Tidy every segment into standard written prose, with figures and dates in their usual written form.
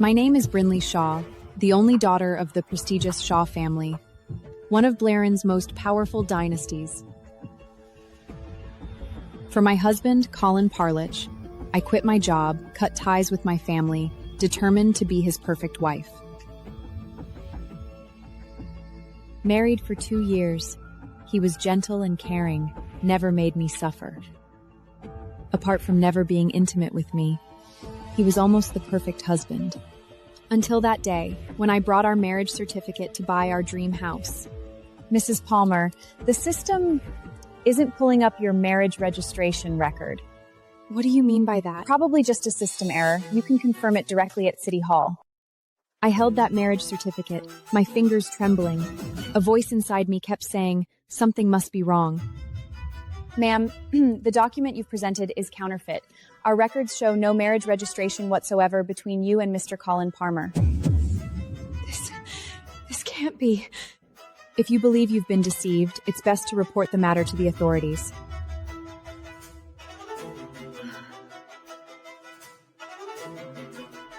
My name is Brinley Shaw, the only daughter of the prestigious Shaw family, one of Blairen's most powerful dynasties. For my husband, Colin Parlich, I quit my job, cut ties with my family, determined to be his perfect wife. Married for 2 years, he was gentle and caring, never made me suffer. Apart from never being intimate with me, he was almost the perfect husband. Until that day, when I brought our marriage certificate to buy our dream house. Mrs. Palmer, the system isn't pulling up your marriage registration record. What do you mean by that? Probably just a system error. You can confirm it directly at City Hall. I held that marriage certificate, my fingers trembling. A voice inside me kept saying, something must be wrong. Ma'am, the document you've presented is counterfeit. Our records show no marriage registration whatsoever between you and Mr. Colin Palmer. This can't be. If you believe you've been deceived, it's best to report the matter to the authorities.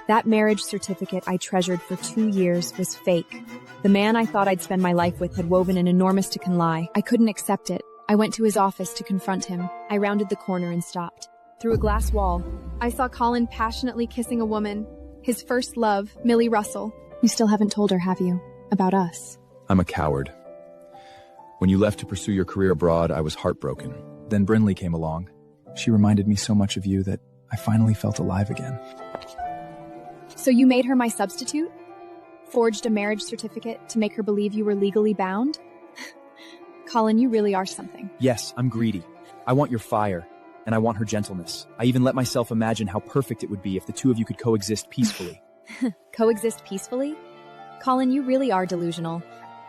That marriage certificate I treasured for 2 years was fake. The man I thought I'd spend my life with had woven an enormous lie. I couldn't accept it. I went to his office to confront him. I rounded the corner and stopped. Through a glass wall, I saw Colin passionately kissing a woman. His first love, Millie Russell. You still haven't told her, have you? About us? I'm a coward. When you left to pursue your career abroad, I was heartbroken. Then Brinley came along. She reminded me so much of you that I finally felt alive again. So you made her my substitute? Forged a marriage certificate to make her believe you were legally bound? Colin, you really are something. Yes, I'm greedy. I want your fire, and I want her gentleness. I even let myself imagine how perfect it would be if the two of you could coexist peacefully. Coexist peacefully? Colin, you really are delusional.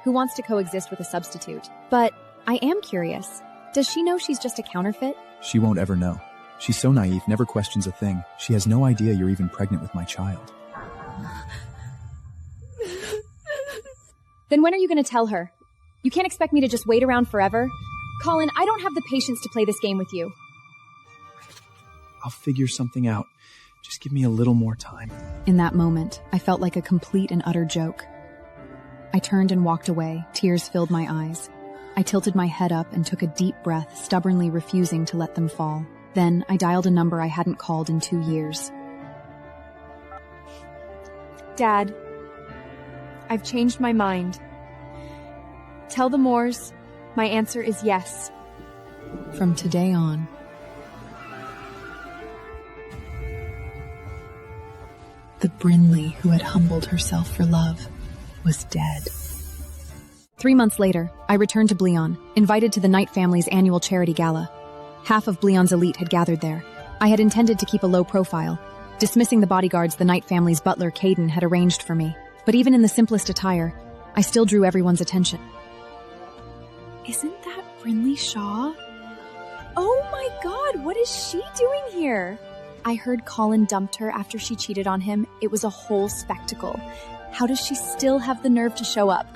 Who wants to coexist with a substitute? But I am curious. Does she know she's just a counterfeit? She won't ever know. She's so naive, never questions a thing. She has no idea you're even pregnant with my child. Then when are you going to tell her? You can't expect me to just wait around forever. Colin, I don't have the patience to play this game with you. I'll figure something out. Just give me a little more time. In that moment, I felt like a complete and utter joke. I turned and walked away. Tears filled my eyes. I tilted my head up and took a deep breath, stubbornly refusing to let them fall. Then I dialed a number I hadn't called in 2 years. Dad, I've changed my mind. Tell the Moores, my answer is yes. From today on. The Brinley who had humbled herself for love was dead. 3 months later, I returned to Bleon, invited to the Knight family's annual charity gala. Half of Bleon's elite had gathered there. I had intended to keep a low profile, dismissing the bodyguards the Knight family's butler, Caden, had arranged for me. But even in the simplest attire, I still drew everyone's attention. Isn't that Brinley Shaw? Oh my God, what is she doing here? I heard Colin dumped her after she cheated on him. It was a whole spectacle. How does she still have the nerve to show up?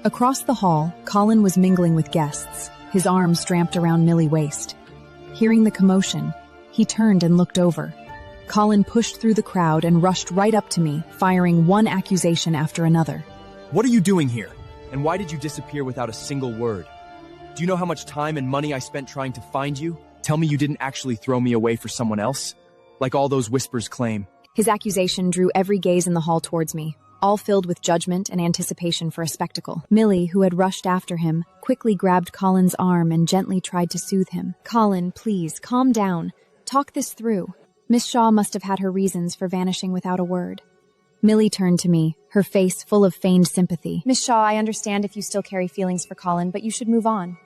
Across the hall, Colin was mingling with guests, his arms strapped around Millie's waist. Hearing the commotion, he turned and looked over. Colin pushed through the crowd and rushed right up to me, firing one accusation after another. What are you doing here? And why did you disappear without a single word? Do you know how much time and money I spent trying to find you? Tell me you didn't actually throw me away for someone else? Like all those whispers claim. His accusation drew every gaze in the hall towards me, all filled with judgment and anticipation for a spectacle. Millie, who had rushed after him, quickly grabbed Colin's arm and gently tried to soothe him. Colin, please, calm down. Talk this through. Miss Shaw must have had her reasons for vanishing without a word. Millie turned to me, her face full of feigned sympathy. Miss Shaw, I understand if you still carry feelings for Colin, but you should move on.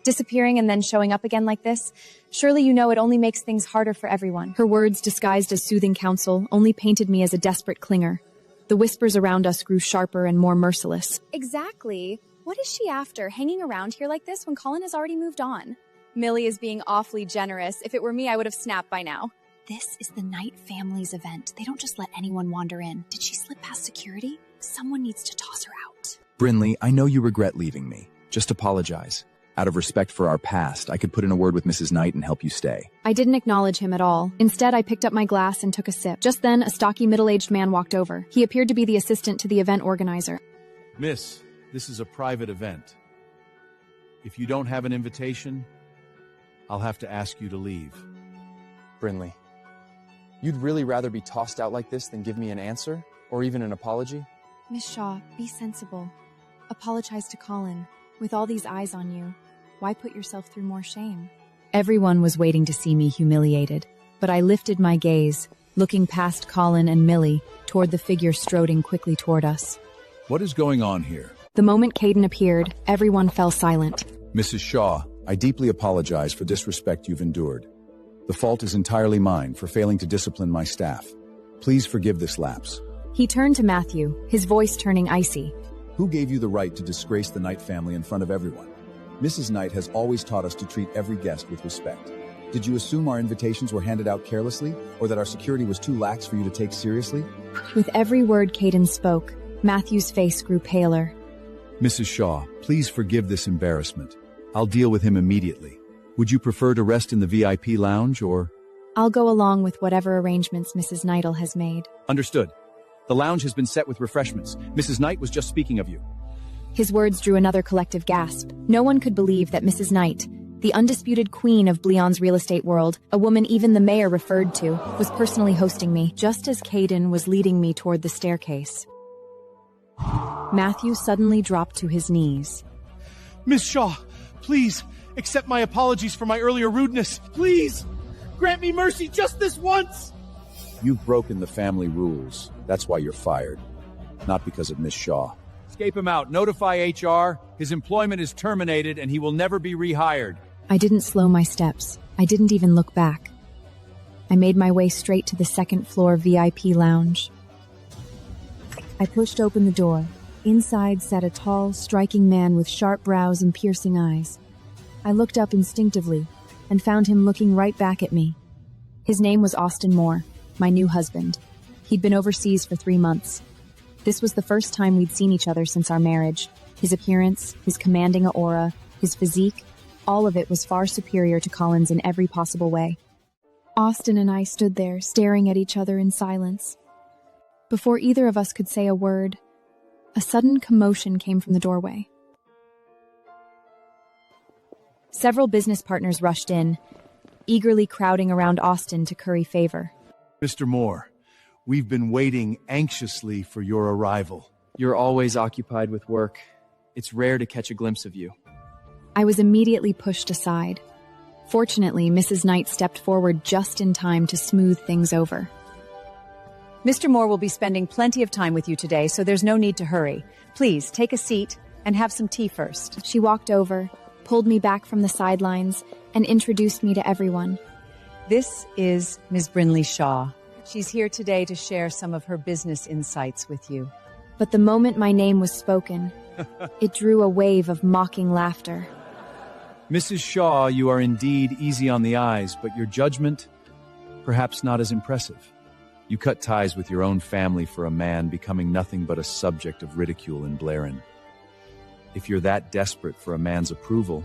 Disappearing and then showing up again like this, surely you know it only makes things harder for everyone. Her words, disguised as soothing counsel, only painted me as a desperate clinger. The whispers around us grew sharper and more merciless. Exactly. What is she after, hanging around here like this when Colin has already moved on? Millie is being awfully generous. If it were me, I would have snapped by now. This is the Knight family's event. They don't just let anyone wander in. Did she slip past security? Someone needs to toss her out. Brinley, I know you regret leaving me. Just apologize. Out of respect for our past, I could put in a word with Mrs. Knight and help you stay. I didn't acknowledge him at all. Instead, I picked up my glass and took a sip. Just then, a stocky middle-aged man walked over. He appeared to be the assistant to the event organizer. Miss, this is a private event. If you don't have an invitation, I'll have to ask you to leave. Brinley, you'd really rather be tossed out like this than give me an answer? Or even an apology? Miss Shaw, be sensible. Apologize to Colin. With all these eyes on you, why put yourself through more shame? Everyone was waiting to see me humiliated, but I lifted my gaze, looking past Colin and Millie toward the figure strolling quickly toward us. What is going on here? The moment Caden appeared, everyone fell silent. Mrs. Shaw, I deeply apologize for disrespect you've endured. The fault is entirely mine for failing to discipline my staff. Please forgive this lapse. He turned to Matthew, his voice turning icy. Who gave you the right to disgrace the Knight family in front of everyone? Mrs. Knight has always taught us to treat every guest with respect. Did you assume our invitations were handed out carelessly, or that our security was too lax for you to take seriously? With every word Caden spoke, Matthew's face grew paler. Mrs. Shaw, please forgive this embarrassment. I'll deal with him immediately. Would you prefer to rest in the VIP lounge, or? I'll go along with whatever arrangements Mrs. Knightle has made. Understood. The lounge has been set with refreshments. Mrs. Knight was just speaking of you. His words drew another collective gasp. No one could believe that Mrs. Knight, the undisputed queen of Bleon's real estate world, a woman even the mayor referred to, was personally hosting me, just as Caden was leading me toward the staircase. Matthew suddenly dropped to his knees. Miss Shaw, please, accept my apologies for my earlier rudeness. Please, grant me mercy just this once. You've broken the family rules. That's why you're fired. Not because of Miss Shaw. Escape him out. Notify HR. His employment is terminated and he will never be rehired. I didn't slow my steps. I didn't even look back. I made my way straight to the second floor VIP lounge. I pushed open the door. Inside sat a tall, striking man with sharp brows and piercing eyes. I looked up instinctively and found him looking right back at me. His name was Austin Moore, my new husband. He'd been overseas for 3 months. This was the first time we'd seen each other since our marriage. His appearance, his commanding aura, his physique, all of it was far superior to Colin's in every possible way. Austin and I stood there, staring at each other in silence. Before either of us could say a word, a sudden commotion came from the doorway. Several business partners rushed in, eagerly crowding around Austin to curry favor. Mr. Moore, we've been waiting anxiously for your arrival. You're always occupied with work. It's rare to catch a glimpse of you. I was immediately pushed aside. Fortunately, Mrs. Knight stepped forward just in time to smooth things over. Mr. Moore will be spending plenty of time with you today, so there's no need to hurry. Please, take a seat and have some tea first. She walked over, pulled me back from the sidelines, and introduced me to everyone. This is Ms. Brinley Shaw. She's here today to share some of her business insights with you. But the moment my name was spoken, it drew a wave of mocking laughter. Mrs. Shaw, you are indeed easy on the eyes, but your judgment, perhaps not as impressive. You cut ties with your own family for a man becoming nothing but a subject of ridicule in Blairin. If you're that desperate for a man's approval,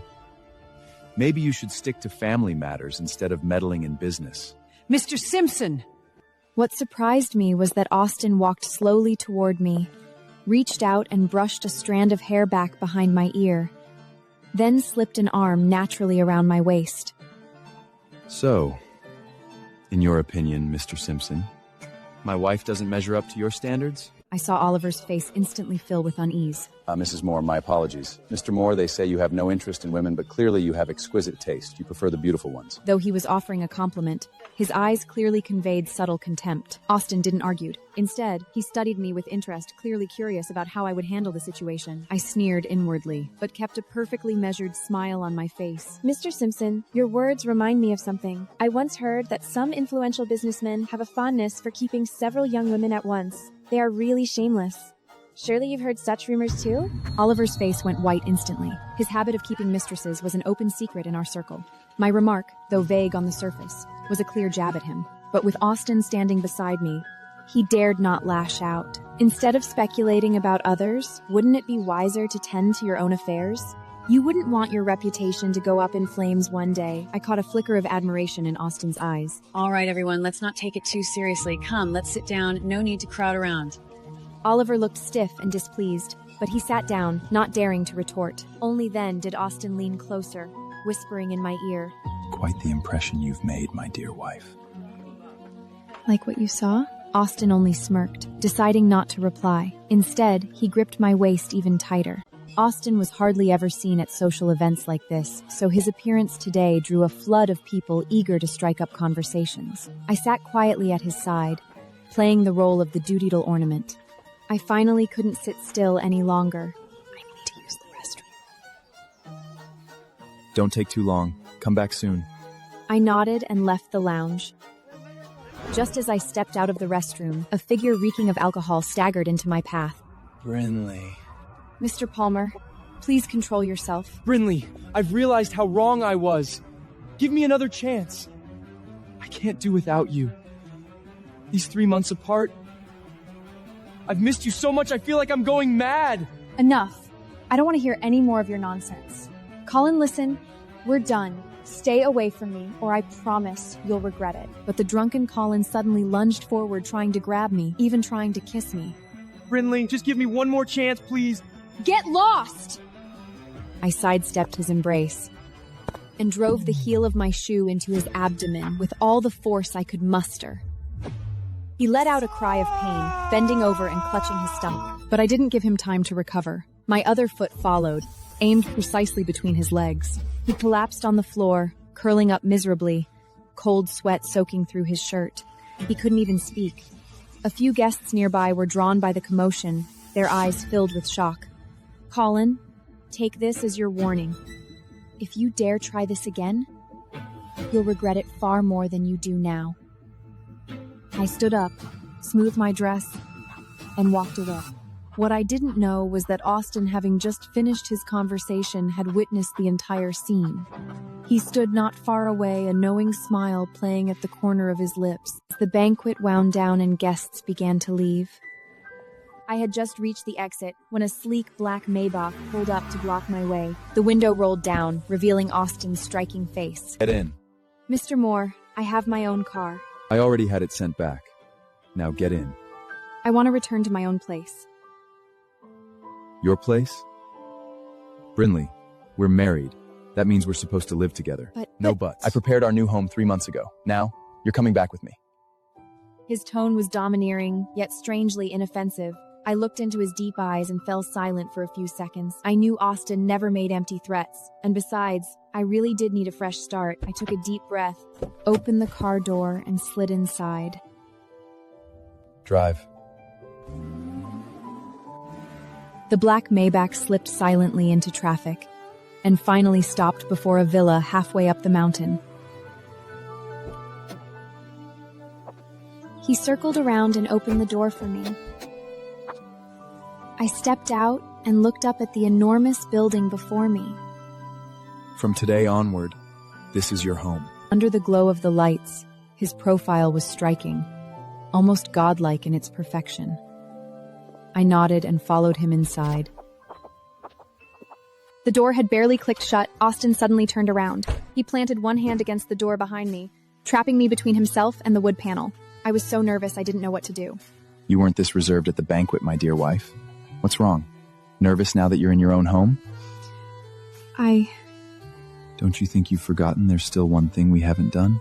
maybe you should stick to family matters instead of meddling in business. Mr. Simpson! What surprised me was that Austin walked slowly toward me, reached out and brushed a strand of hair back behind my ear, then slipped an arm naturally around my waist. So, in your opinion, Mr. Simpson, My wife doesn't measure up to your standards? I saw Oliver's face instantly fill with unease. Mrs. Moore, my apologies. Mr. Moore, they say you have no interest in women, but clearly you have exquisite taste. You prefer the beautiful ones. Though he was offering a compliment, his eyes clearly conveyed subtle contempt. Austin didn't argue. Instead, he studied me with interest, clearly curious about how I would handle the situation. I sneered inwardly, but kept a perfectly measured smile on my face. Mr. Simpson, your words remind me of something. I once heard that some influential businessmen have a fondness for keeping several young women at once. They are really shameless. Surely you've heard such rumors too? Oliver's face went white instantly. His habit of keeping mistresses was an open secret in our circle. My remark, though vague on the surface, was a clear jab at him. But with Austin standing beside me, he dared not lash out. Instead of speculating about others, wouldn't it be wiser to tend to your own affairs? You wouldn't want your reputation to go up in flames one day. I caught a flicker of admiration in Austin's eyes. All right, everyone, let's not take it too seriously. Come, let's sit down. No need to crowd around. Oliver looked stiff and displeased, but he sat down, not daring to retort. Only then did Austin lean closer, whispering in my ear. Quite the impression you've made, my dear wife. Like what you saw? Austin only smirked, deciding not to reply. Instead, he gripped my waist even tighter. Austin was hardly ever seen at social events like this, so his appearance today drew a flood of people eager to strike up conversations. I sat quietly at his side, playing the role of the doodle ornament. I finally couldn't sit still any longer. I need to use the restroom. Don't take too long. Come back soon. I nodded and left the lounge. Just as I stepped out of the restroom, a figure reeking of alcohol staggered into my path. Brinley. Mr. Palmer, please control yourself. Brinley, I've realized how wrong I was. Give me another chance. I can't do without you. These 3 months apart, I've missed you so much I feel like I'm going mad. Enough. I don't want to hear any more of your nonsense. Colin, listen. We're done. Stay away from me, or I promise you'll regret it. But the drunken Colin suddenly lunged forward, trying to grab me, even trying to kiss me. Brinley, just give me one more chance, please. Get lost! I sidestepped his embrace and drove the heel of my shoe into his abdomen with all the force I could muster. He let out a cry of pain, bending over and clutching his stomach. But I didn't give him time to recover. My other foot followed, aimed precisely between his legs. He collapsed on the floor, curling up miserably, cold sweat soaking through his shirt. He couldn't even speak. A few guests nearby were drawn by the commotion, their eyes filled with shock. Colin, take this as your warning. If you dare try this again, you'll regret it far more than you do now. I stood up, smoothed my dress, and walked away. What I didn't know was that Austin, having just finished his conversation, had witnessed the entire scene. He stood not far away, a knowing smile playing at the corner of his lips. As the banquet wound down and guests began to leave, I had just reached the exit when a sleek black Maybach pulled up to block my way. The window rolled down, revealing Austin's striking face. Get in. Mr. Moore, I have my own car. I already had it sent back. Now get in. I want to return to my own place. Your place? Brinley, we're married. That means we're supposed to live together. No buts. I prepared our new home 3 months ago. Now, you're coming back with me. His tone was domineering, yet strangely inoffensive. I looked into his deep eyes and fell silent for a few seconds. I knew Austin never made empty threats, and besides, I really did need a fresh start. I took a deep breath, opened the car door, and slid inside. Drive. The black Maybach slipped silently into traffic and finally stopped before a villa halfway up the mountain. He circled around and opened the door for me. I stepped out and looked up at the enormous building before me. From today onward, this is your home. Under the glow of the lights, his profile was striking, almost godlike in its perfection. I nodded and followed him inside. The door had barely clicked shut. Austin suddenly turned around. He planted one hand against the door behind me, trapping me between himself and the wood panel. I was so nervous I didn't know what to do. You weren't this reserved at the banquet, my dear wife. What's wrong? Nervous now that you're in your own home? Don't you think you've forgotten there's still one thing we haven't done?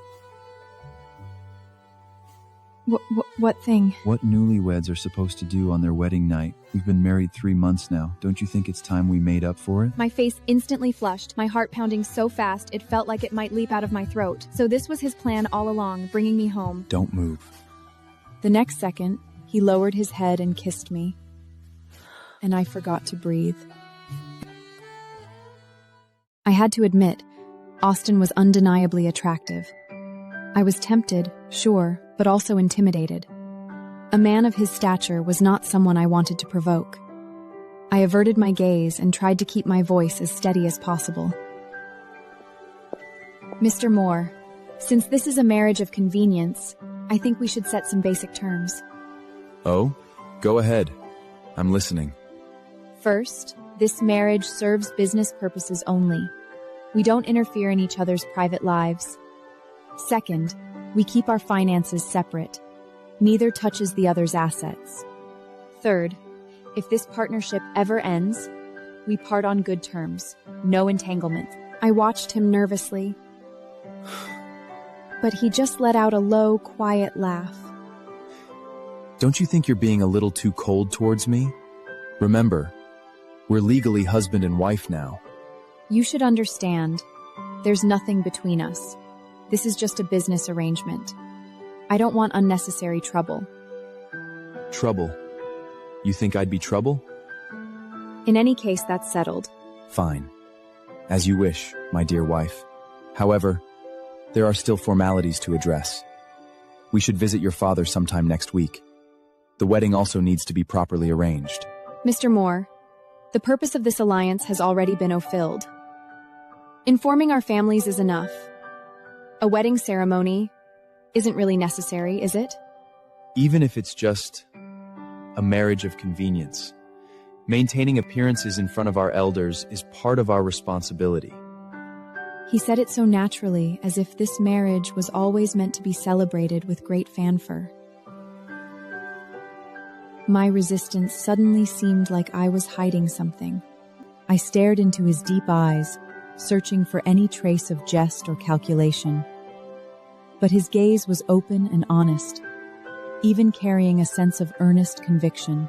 What thing? What newlyweds are supposed to do on their wedding night. We've been married 3 months now. Don't you think it's time we made up for it? My face instantly flushed, my heart pounding so fast it felt like it might leap out of my throat. So this was his plan all along, bringing me home. Don't move. The next second, he lowered his head and kissed me, and I forgot to breathe. I had to admit, Austin was undeniably attractive. I was tempted, sure, but also intimidated. A man of his stature was not someone I wanted to provoke. I averted my gaze and tried to keep my voice as steady as possible. Mr. Moore, since this is a marriage of convenience, I think we should set some basic terms. Oh? Go ahead. I'm listening. First, This marriage serves business purposes only. We don't interfere in each other's private lives. Second, we keep our finances separate. Neither touches the other's assets. Third, if this partnership ever ends, we part on good terms. No entanglement. I watched him nervously, but he just let out a low, quiet laugh. Don't you think you're being a little too cold towards me? Remember, we're legally husband and wife now. You should understand, there's nothing between us. This is just a business arrangement. I don't want unnecessary trouble. Trouble? You think I'd be trouble? In any case, that's settled. Fine. As you wish, my dear wife. However, there are still formalities to address. We should visit your father sometime next week. The wedding also needs to be properly arranged. Mr. Moore, the purpose of this alliance has already been fulfilled. Informing our families is enough. A wedding ceremony isn't really necessary, is it? Even if it's just a marriage of convenience, maintaining appearances in front of our elders is part of our responsibility. He said it so naturally, as if this marriage was always meant to be celebrated with great fanfare. My resistance suddenly seemed like I was hiding something. I stared into his deep eyes, searching for any trace of jest or calculation. But his gaze was open and honest, even carrying a sense of earnest conviction.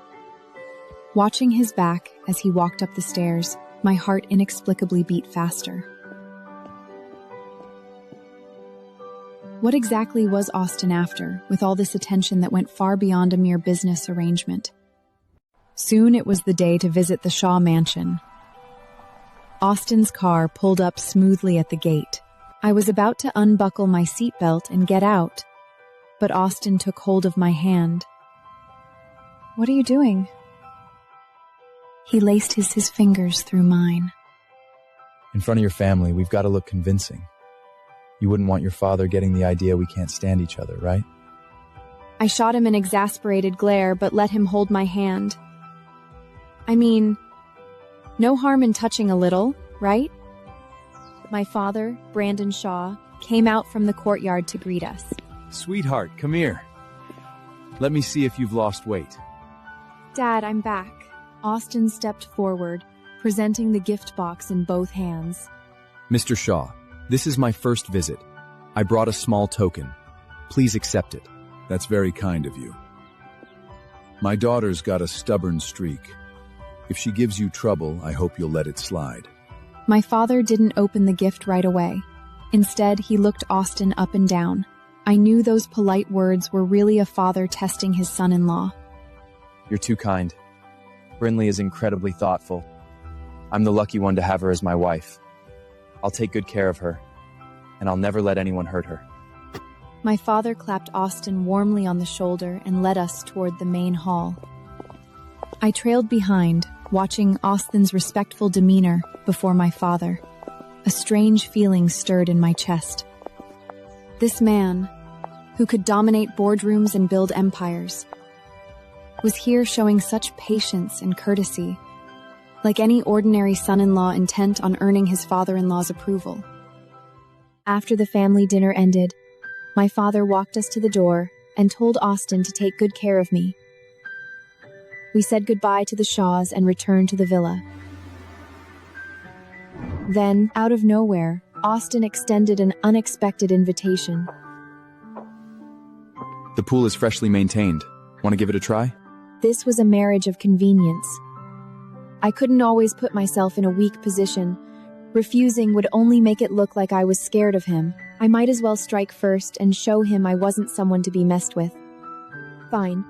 Watching his back as he walked up the stairs, my heart inexplicably beat faster. What exactly was Austin after, with all this attention that went far beyond a mere business arrangement? Soon it was the day to visit the Shaw mansion. Austin's car pulled up smoothly at the gate. I was about to unbuckle my seatbelt and get out, but Austin took hold of my hand. What are you doing? He laced his fingers through mine. In front of your family, we've got to look convincing. You wouldn't want your father getting the idea we can't stand each other, right? I shot him an exasperated glare, but let him hold my hand. I mean, no harm in touching a little, right? My father, Brandon Shaw, came out from the courtyard to greet us. Sweetheart, come here. Let me see if you've lost weight. Dad, I'm back. Austin stepped forward, presenting the gift box in both hands. Mr. Shaw, this is my first visit. I brought a small token. Please accept it. That's very kind of you. My daughter's got a stubborn streak. If she gives you trouble, I hope you'll let it slide. My father didn't open the gift right away. Instead, he looked Austin up and down. I knew those polite words were really a father testing his son-in-law. You're too kind. Brinley is incredibly thoughtful. I'm the lucky one to have her as my wife. I'll take good care of her, and I'll never let anyone hurt her. My father clapped Austin warmly on the shoulder and led us toward the main hall. I trailed behind, watching Austin's respectful demeanor before my father. A strange feeling stirred in my chest. This man, who could dominate boardrooms and build empires, was here showing such patience and courtesy, like any ordinary son-in-law intent on earning his father-in-law's approval. After the family dinner ended, my father walked us to the door and told Austin to take good care of me. We said goodbye to the Shaws and returned to the villa. Then, out of nowhere, Austin extended an unexpected invitation. The pool is freshly maintained. Want to give it a try? This was a marriage of convenience. I couldn't always put myself in a weak position. Refusing would only make it look like I was scared of him. I might as well strike first and show him I wasn't someone to be messed with. Fine.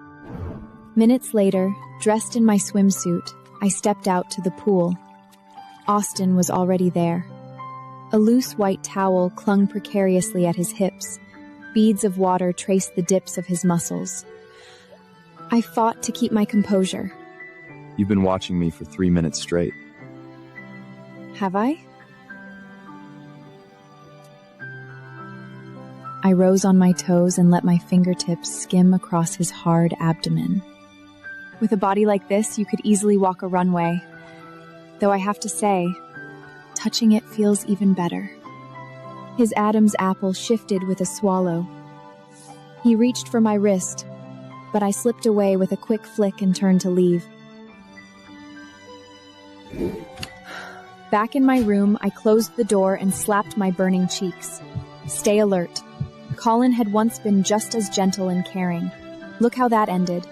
Minutes later, dressed in my swimsuit, I stepped out to the pool. Austin was already there. A loose white towel clung precariously at his hips. Beads of water traced the dips of his muscles. I fought to keep my composure. You've been watching me for 3 minutes straight. Have I? I rose on my toes and let my fingertips skim across his hard abdomen. With a body like this, you could easily walk a runway. though I have to say, touching it feels even better. His Adam's apple shifted with a swallow. He reached for my wrist, but I slipped away with a quick flick and turned to leave. Back in my room, I closed the door and slapped my burning cheeks. Stay alert. Colin had once been just as gentle and caring. Look how that ended.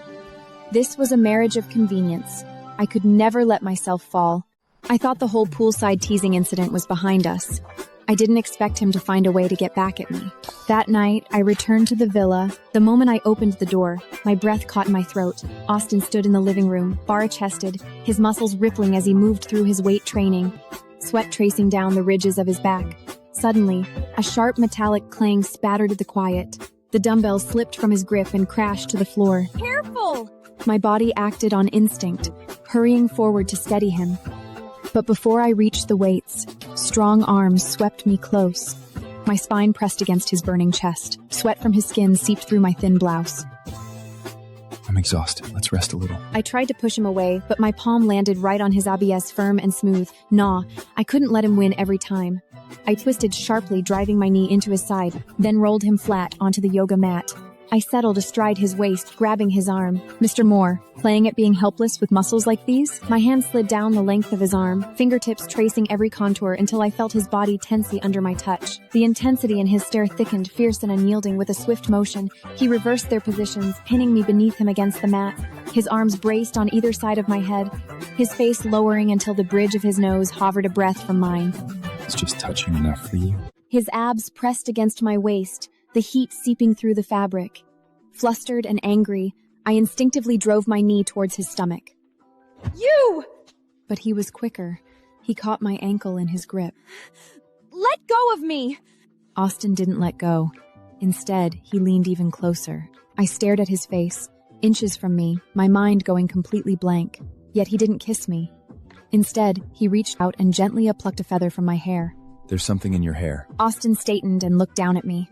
This was a marriage of convenience. I could never let myself fall. I thought the whole poolside teasing incident was behind us. I didn't expect him to find a way to get back at me. That night, I returned to the villa. The moment I opened the door, my breath caught in my throat. Austin stood in the living room, bare-chested, his muscles rippling as he moved through his weight training, sweat tracing down the ridges of his back. Suddenly, a sharp metallic clang spattered the quiet. The dumbbell slipped from his grip and crashed to the floor. Careful! My body acted on instinct, hurrying forward to steady him. But before I reached the weights, strong arms swept me close. My spine pressed against his burning chest. Sweat from his skin seeped through my thin blouse. I'm exhausted. Let's rest a little. I tried to push him away, but my palm landed right on his ABS, firm and smooth. Nah, I couldn't let him win every time. I twisted sharply, driving my knee into his side, then rolled him flat onto the yoga mat. I settled astride his waist, grabbing his arm. Mr. Moore, playing at being helpless with muscles like these? My hand slid down the length of his arm, fingertips tracing every contour until I felt his body tensely under my touch. The intensity in his stare thickened, fierce and unyielding. With a swift motion, he reversed their positions, pinning me beneath him against the mat. His arms braced on either side of my head, his face lowering until the bridge of his nose hovered a breath from mine. It's just touching enough for you. His abs pressed against my waist, the heat seeping through the fabric. Flustered and angry, I instinctively drove my knee towards his stomach. You! But he was quicker. He caught my ankle in his grip. Let go of me! Austin didn't let go. Instead, he leaned even closer. I stared at his face, inches from me, my mind going completely blank. Yet he didn't kiss me. Instead, he reached out and gently plucked a feather from my hair. There's something in your hair. Austin straightened and looked down at me.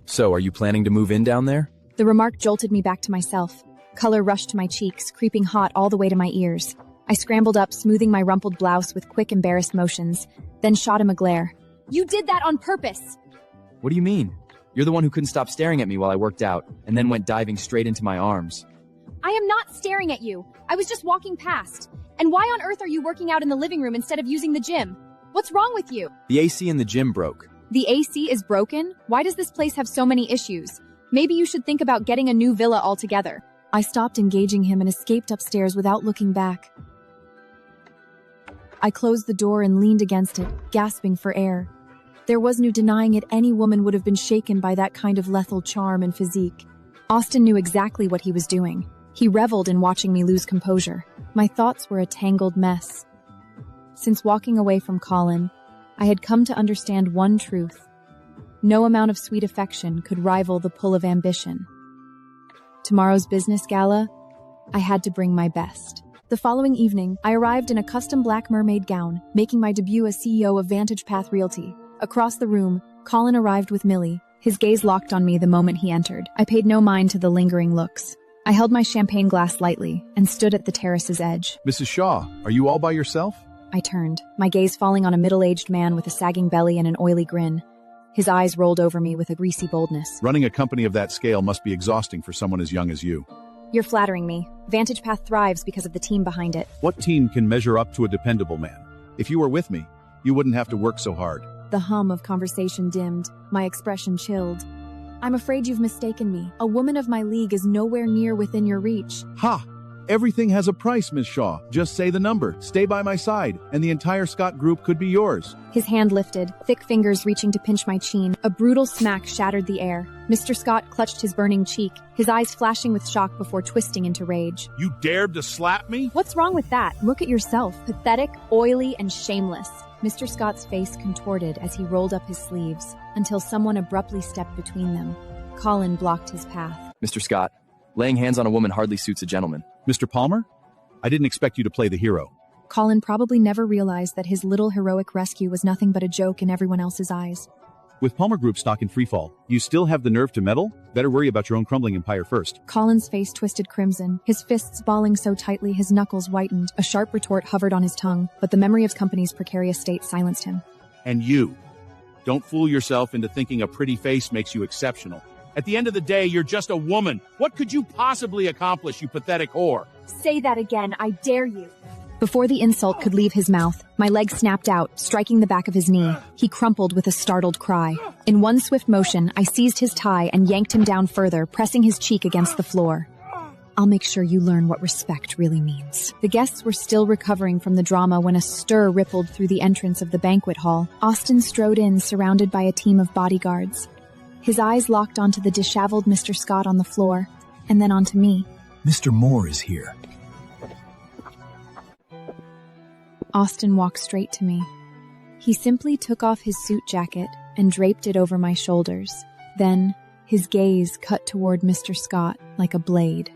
So, are you planning to move in down there? The remark jolted me back to myself. Color rushed to my cheeks, creeping hot all the way to my ears. I scrambled up, smoothing my rumpled blouse with quick, embarrassed motions, then shot him a glare. You did that on purpose! What do you mean? You're the one who couldn't stop staring at me while I worked out, and then went diving straight into my arms. I am not staring at you. I was just walking past. And why on earth are you working out in the living room instead of using the gym? What's wrong with you? The AC in the gym broke. The AC is broken? Why does this place have so many issues? Maybe you should think about getting a new villa altogether. I stopped engaging him and escaped upstairs without looking back. I closed the door and leaned against it, gasping for air. There was no denying it, any woman would have been shaken by that kind of lethal charm and physique. Austin knew exactly what he was doing. He reveled in watching me lose composure. My thoughts were a tangled mess. Since walking away from Colin, I had come to understand one truth. No amount of sweet affection could rival the pull of ambition. Tomorrow's business gala, I had to bring my best. The following evening, I arrived in a custom black mermaid gown, making my debut as CEO of Vantage Path Realty. Across the room, Colin arrived with Millie, his gaze locked on me the moment he entered. I paid no mind to the lingering looks. I held my champagne glass lightly and stood at the terrace's edge. Mrs. Shaw, are you all by yourself? I turned, my gaze falling on a middle-aged man with a sagging belly and an oily grin. His eyes rolled over me with a greasy boldness. Running a company of that scale must be exhausting for someone as young as you. You're flattering me. Vantage Path thrives because of the team behind it. What team can measure up to a dependable man? If you were with me, you wouldn't have to work so hard. The hum of conversation dimmed, my expression chilled. I'm afraid you've mistaken me. A woman of my league is nowhere near within your reach. Ha! Everything has a price, Miss Shaw. Just say the number, stay by my side, and the entire Scott group could be yours. His hand lifted, thick fingers reaching to pinch my chin. A brutal smack shattered the air. Mr. Scott clutched his burning cheek, his eyes flashing with shock before twisting into rage. You dared to slap me? What's wrong with that? Look at yourself. Pathetic, oily, and shameless. Mr. Scott's face contorted as he rolled up his sleeves, until someone abruptly stepped between them. Colin blocked his path. Mr. Scott, laying hands on a woman hardly suits a gentleman. Mr. Palmer? I didn't expect you to play the hero. Colin probably never realized that his little heroic rescue was nothing but a joke in everyone else's eyes. With Palmer Group stock in freefall, you still have the nerve to meddle? Better worry about your own crumbling empire first. Colin's face twisted crimson, his fists balling so tightly his knuckles whitened. A sharp retort hovered on his tongue, but the memory of his company's precarious state silenced him. And you. Don't fool yourself into thinking a pretty face makes you exceptional. At the end of the day, you're just a woman. What could you possibly accomplish, you pathetic whore? Say that again, I dare you. Before the insult could leave his mouth, my leg snapped out, striking the back of his knee. He crumpled with a startled cry. In one swift motion, I seized his tie and yanked him down further, pressing his cheek against the floor. I'll make sure you learn what respect really means. The guests were still recovering from the drama when a stir rippled through the entrance of the banquet hall. Austin strode in, surrounded by a team of bodyguards. His eyes locked onto the disheveled Mr. Scott on the floor, and then onto me. Mr. Moore is here. Austin walked straight to me. He simply took off his suit jacket and draped it over my shoulders. Then, his gaze cut toward Mr. Scott like a blade.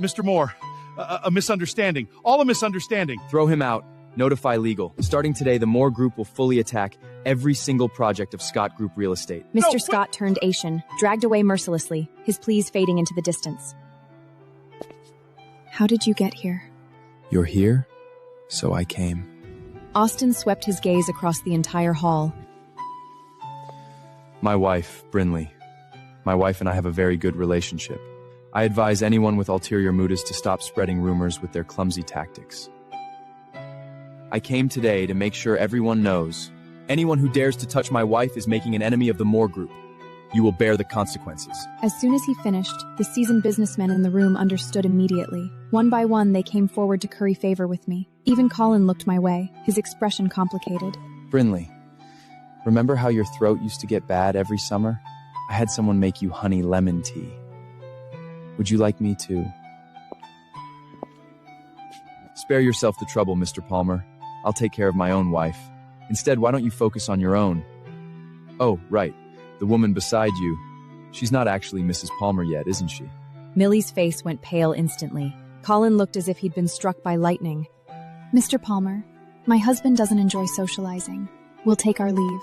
Mr. Moore, a misunderstanding. All a misunderstanding. Throw him out. Notify legal. Starting today, the Moore Group will fully attack every single project of Scott Group Real Estate. Mr. Scott turned Asian, dragged away mercilessly, his pleas fading into the distance. How did you get here? You're here? So I came. Austin swept his gaze across the entire hall. My wife, Brinley. My wife and I have a very good relationship. I advise anyone with ulterior motives to stop spreading rumors with their clumsy tactics. I came today to make sure everyone knows, anyone who dares to touch my wife is making an enemy of the Moore Group. You will bear the consequences. As soon as he finished, the seasoned businessmen in the room understood immediately. One by one, they came forward to curry favor with me. Even Colin looked my way, his expression complicated. Brinley, remember how your throat used to get bad every summer? I had someone make you honey lemon tea. Would you like me to? Spare yourself the trouble, Mr. Palmer. I'll take care of my own wife. Instead, why don't you focus on your own? Oh, right. The woman beside you. She's not actually Mrs. Palmer yet, isn't she? Millie's face went pale instantly. Colin looked as if he'd been struck by lightning. Mr. Palmer, my husband doesn't enjoy socializing. We'll take our leave.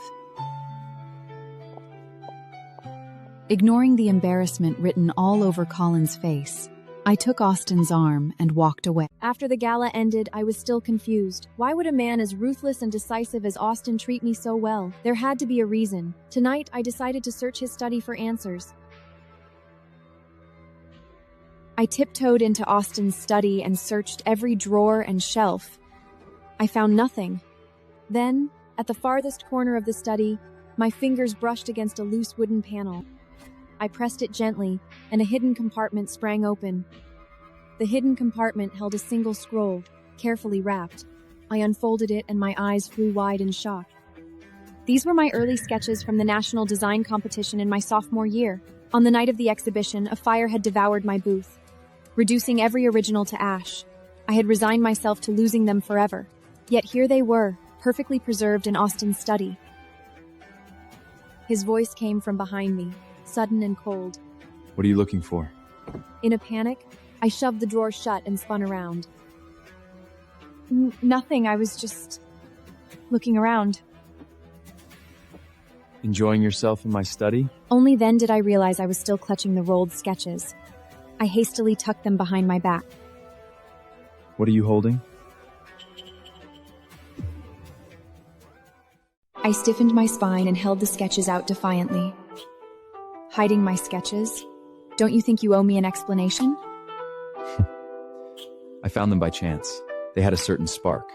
Ignoring the embarrassment written all over Colin's face, I took Austin's arm and walked away. After the gala ended, I was still confused. Why would a man as ruthless and decisive as Austin treat me so well? There had to be a reason. Tonight, I decided to search his study for answers. I tiptoed into Austin's study and searched every drawer and shelf. I found nothing. Then, at the farthest corner of the study, my fingers brushed against a loose wooden panel. I pressed it gently, and a hidden compartment sprang open. The hidden compartment held a single scroll, carefully wrapped. I unfolded it, and my eyes flew wide in shock. These were my early sketches from the National Design Competition in my sophomore year. On the night of the exhibition, a fire had devoured my booth, reducing every original to ash. I had resigned myself to losing them forever. Yet here they were, perfectly preserved in Austin's study. His voice came from behind me, sudden and cold. What are you looking for? In a panic, I shoved the drawer shut and spun around. Nothing, I was just looking around. Enjoying yourself in my study? Only then did I realize I was still clutching the rolled sketches. I hastily tucked them behind my back. What are you holding? I stiffened my spine and held the sketches out defiantly. Hiding my sketches? Don't you think you owe me an explanation? I found them by chance. They had a certain spark.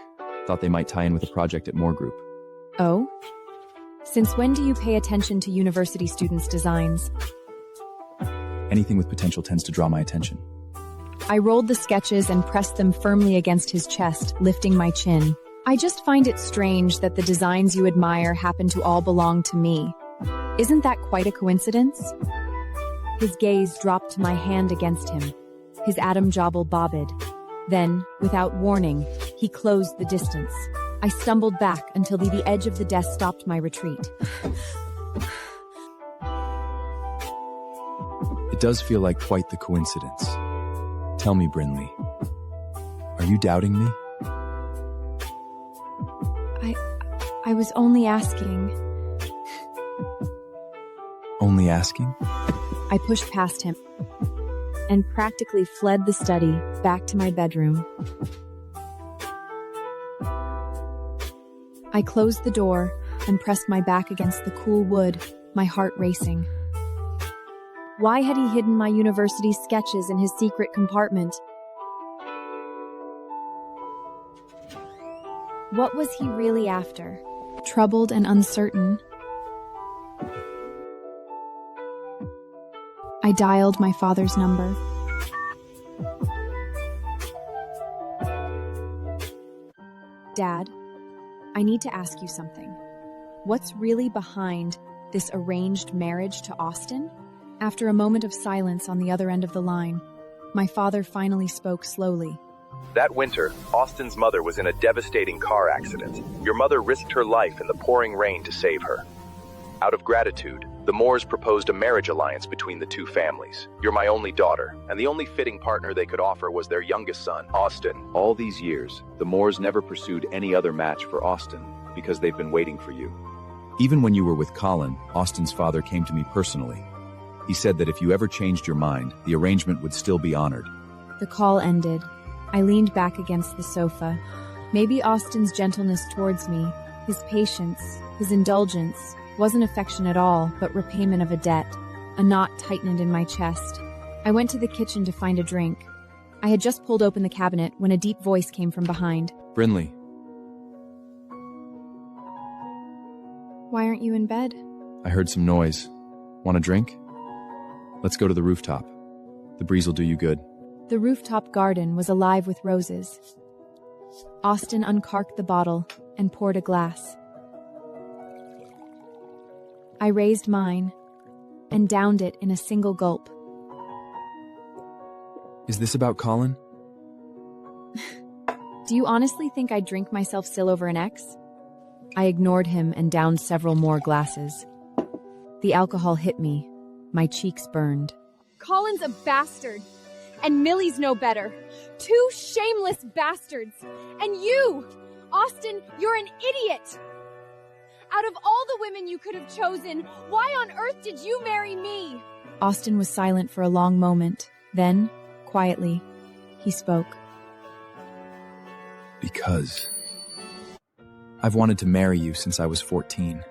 Thought they might tie in with a project at Moore Group. Oh? Since when do you pay attention to university students' designs? Anything with potential tends to draw my attention. I rolled the sketches and pressed them firmly against his chest, lifting my chin. I just find it strange that the designs you admire happen to all belong to me. Isn't that quite a coincidence? His gaze dropped to my hand against him. His Adam jawbone bobbed. Then, without warning, he closed the distance. I stumbled back until the edge of the desk stopped my retreat. It does feel like quite the coincidence. Tell me, Brinley, are you doubting me? I was only asking. me asking? I pushed past him and practically fled the study back to my bedroom. I closed the door and pressed my back against the cool wood, my heart racing. Why had he hidden my university sketches in his secret compartment? What was he really after? Troubled and uncertain, I dialed my father's number. Dad, I need to ask you something. What's really behind this arranged marriage to Austin? After a moment of silence on the other end of the line, my father finally spoke slowly. That winter, Austin's mother was in a devastating car accident. Your mother risked her life in the pouring rain to save her. Out of gratitude, the Moores proposed a marriage alliance between the two families. You're my only daughter, and the only fitting partner they could offer was their youngest son, Austin. All these years, the Moores never pursued any other match for Austin because they've been waiting for you. Even when you were with Colin, Austin's father came to me personally. He said that if you ever changed your mind, the arrangement would still be honored. The call ended. I leaned back against the sofa. Maybe Austin's gentleness towards me, his patience, his indulgence, wasn't affection at all, but repayment of a debt. A knot tightened in my chest. I went to the kitchen to find a drink. I had just pulled open the cabinet when a deep voice came from behind. Brinley. Why aren't you in bed? I heard some noise. Want a drink? Let's go to the rooftop. The breeze will do you good. The rooftop garden was alive with roses. Austin uncorked the bottle and poured a glass. I raised mine and downed it in a single gulp. Is this about Colin? Do you honestly think I'd drink myself still over an ex? I ignored him and downed several more glasses. The alcohol hit me. My cheeks burned. Colin's a bastard, and Millie's no better. Two shameless bastards. And you, Austin, you're an idiot. Out of all the women you could have chosen, why on earth did you marry me? Austin was silent for a long moment. Then, quietly, he spoke. Because I've wanted to marry you since I was 14.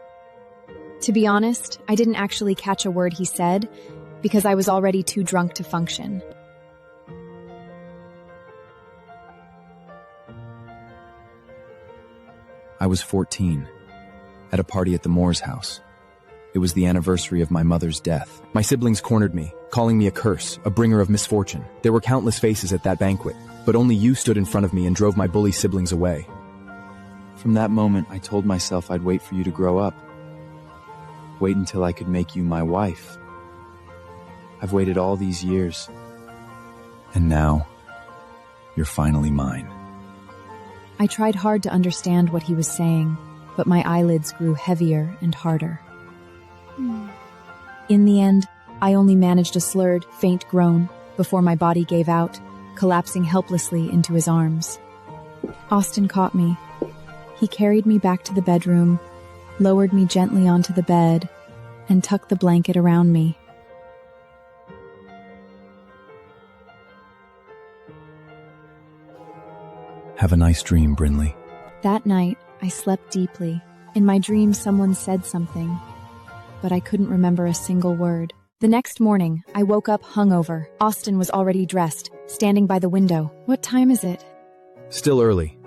To be honest, I didn't actually catch a word he said because I was already too drunk to function. I was 14, at a party at the Moore's house. It was the anniversary of my mother's death. My siblings cornered me, calling me a curse, a bringer of misfortune. There were countless faces at that banquet, but only you stood in front of me and drove my bully siblings away. From that moment, I told myself I'd wait for you to grow up. Wait until I could make you my wife. I've waited all these years, and now, you're finally mine. I tried hard to understand what he was saying, but my eyelids grew heavier and harder. In the end, I only managed a slurred, faint groan before my body gave out, collapsing helplessly into his arms. Austin caught me. He carried me back to the bedroom, lowered me gently onto the bed, and tucked the blanket around me. Have a nice dream, Brinley. That night, I slept deeply. In my dream, someone said something, but I couldn't remember a single word. The next morning, I woke up hungover. Austin was already dressed, standing by the window. What time is it? Still early.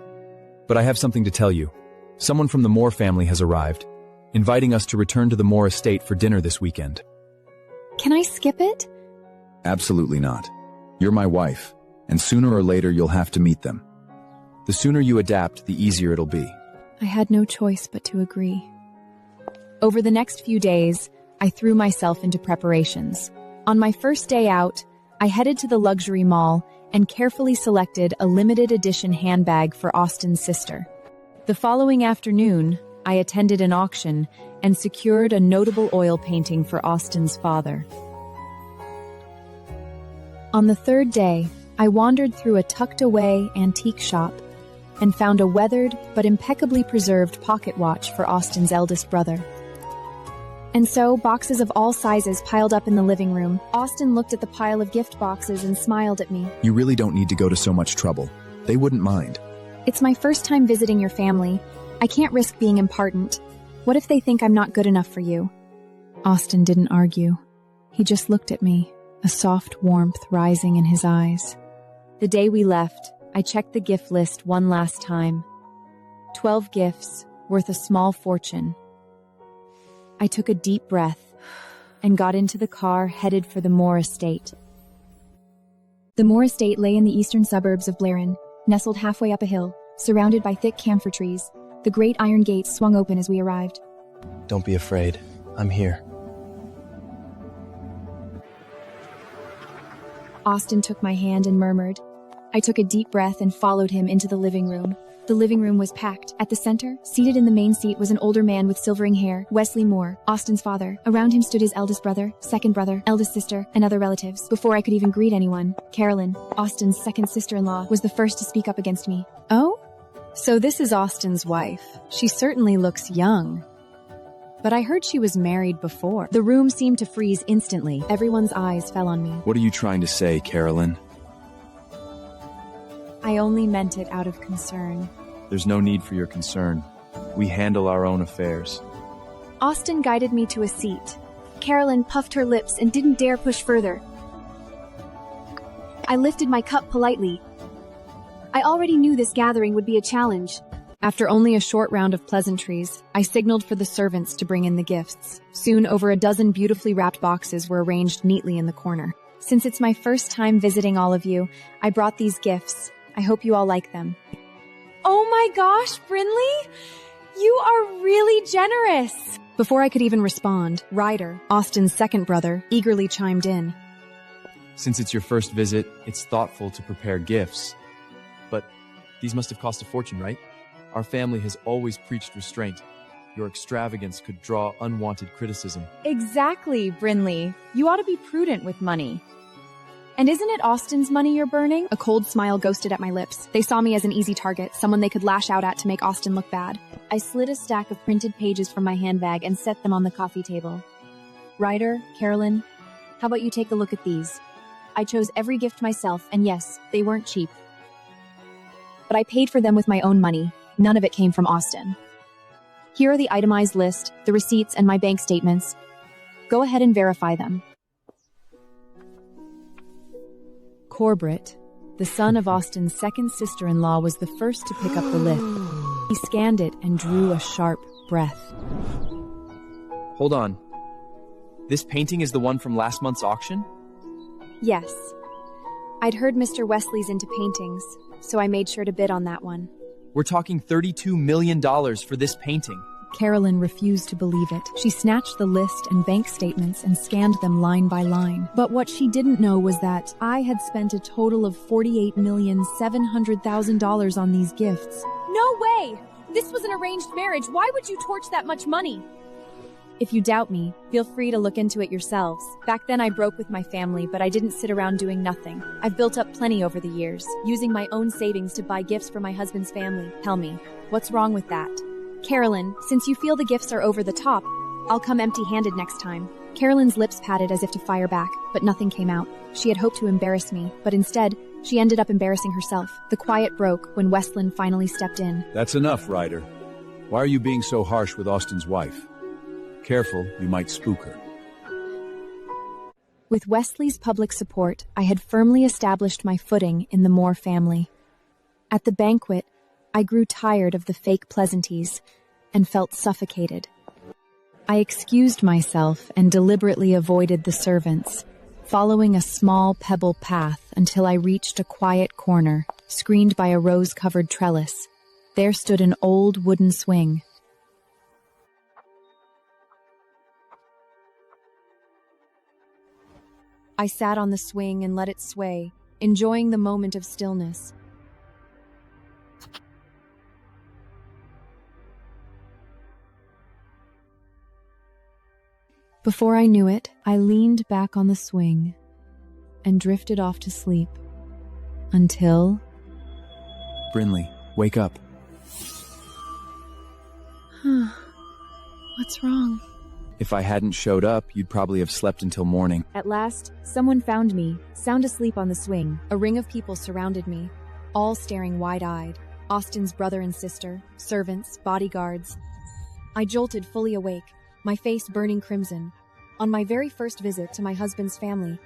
But I have something to tell you. Someone from the Moore family has arrived, inviting us to return to the Moore estate for dinner this weekend. Can I skip it? Absolutely not. You're my wife, and sooner or later you'll have to meet them. The sooner you adapt, the easier it'll be. I had no choice but to agree. Over the next few days, I threw myself into preparations. On my first day out, I headed to the luxury mall and carefully selected a limited edition handbag for Austin's sister. The following afternoon, I attended an auction and secured a notable oil painting for Austin's father. On the third day, I wandered through a tucked-away antique shop and found a weathered but impeccably preserved pocket watch for Austin's eldest brother. And so, boxes of all sizes piled up in the living room. Austin looked at the pile of gift boxes and smiled at me. You really don't need to go to so much trouble. They wouldn't mind. It's my first time visiting your family. I can't risk being impertinent. What if they think I'm not good enough for you? Austin didn't argue. He just looked at me, a soft warmth rising in his eyes. The day we left, I checked the gift list one last time. 12 gifts, worth a small fortune. I took a deep breath and got into the car headed for the Moore estate. The Moore estate lay in the eastern suburbs of Blairin, nestled halfway up a hill, surrounded by thick camphor trees. The great iron gates swung open as we arrived. Don't be afraid. I'm here. Austin took my hand and murmured. I took a deep breath and followed him into the living room. The living room was packed. At the center, seated in the main seat, was an older man with silvering hair, Wesley Moore, Austin's father. Around him stood his eldest brother, second brother, eldest sister, and other relatives. Before I could even greet anyone, Carolyn, Austin's second sister-in-law, was the first to speak up against me. Oh? So this is Austin's wife. She certainly looks young. But I heard she was married before. The room seemed to freeze instantly. Everyone's eyes fell on me. What are you trying to say, Carolyn? I only meant it out of concern. There's no need for your concern. We handle our own affairs. Austin guided me to a seat. Carolyn puffed her lips and didn't dare push further. I lifted my cup politely. I already knew this gathering would be a challenge. After only a short round of pleasantries, I signaled for the servants to bring in the gifts. Soon, over a dozen beautifully wrapped boxes were arranged neatly in the corner. Since it's my first time visiting all of you, I brought these gifts. I hope you all like them. Oh my gosh, Brinley! You are really generous! Before I could even respond, Ryder, Austin's second brother, eagerly chimed in. Since it's your first visit, it's thoughtful to prepare gifts. But these must have cost a fortune, right? Our family has always preached restraint. Your extravagance could draw unwanted criticism. Exactly, Brinley. You ought to be prudent with money. And isn't it Austin's money you're burning? A cold smile ghosted at my lips. They saw me as an easy target, someone they could lash out at to make Austin look bad. I slid a stack of printed pages from my handbag and set them on the coffee table. Ryder, Carolyn, how about you take a look at these? I chose every gift myself, and yes, they weren't cheap. But I paid for them with my own money. None of it came from Austin. Here are the itemized list, the receipts, and my bank statements. Go ahead and verify them. Corbett, the son of Austin's second sister-in-law, was the first to pick up the lift. He scanned it and drew a sharp breath. Hold on. This painting is the one from last month's auction? Yes. I'd heard Mr. Wesley's into paintings, so I made sure to bid on that one. We're talking $32 million for this painting. Carolyn refused to believe it. She snatched the list and bank statements and scanned them line by line. But what she didn't know was that I had spent a total of $48,700,000 on these gifts. No way! This was an arranged marriage. Why would you torch that much money? If you doubt me, feel free to look into it yourselves. Back then I broke with my family, but I didn't sit around doing nothing. I've built up plenty over the years, using my own savings to buy gifts for my husband's family. Tell me, what's wrong with that? Carolyn, since you feel the gifts are over the top, I'll come empty-handed next time. Carolyn's lips patted as if to fire back, but nothing came out. She had hoped to embarrass me, but instead, she ended up embarrassing herself. The quiet broke when Westland finally stepped in. That's enough, Ryder. Why are you being so harsh with Austin's wife? Careful, you might spook her. With Wesley's public support, I had firmly established my footing in the Moore family. At the banquet, I grew tired of the fake pleasantries and felt suffocated. I excused myself and deliberately avoided the servants, following a small pebble path until I reached a quiet corner, screened by a rose-covered trellis. There stood an old wooden swing. I sat on the swing and let it sway, enjoying the moment of stillness. Before I knew it, I leaned back on the swing and drifted off to sleep until... Brinley, wake up. What's wrong? If I hadn't showed up, you'd probably have slept until morning. At last, someone found me, sound asleep on the swing. A ring of people surrounded me, all staring wide-eyed. Austin's brother and sister, servants, bodyguards. I jolted fully awake, my face burning crimson. On my very first visit to my husband's family,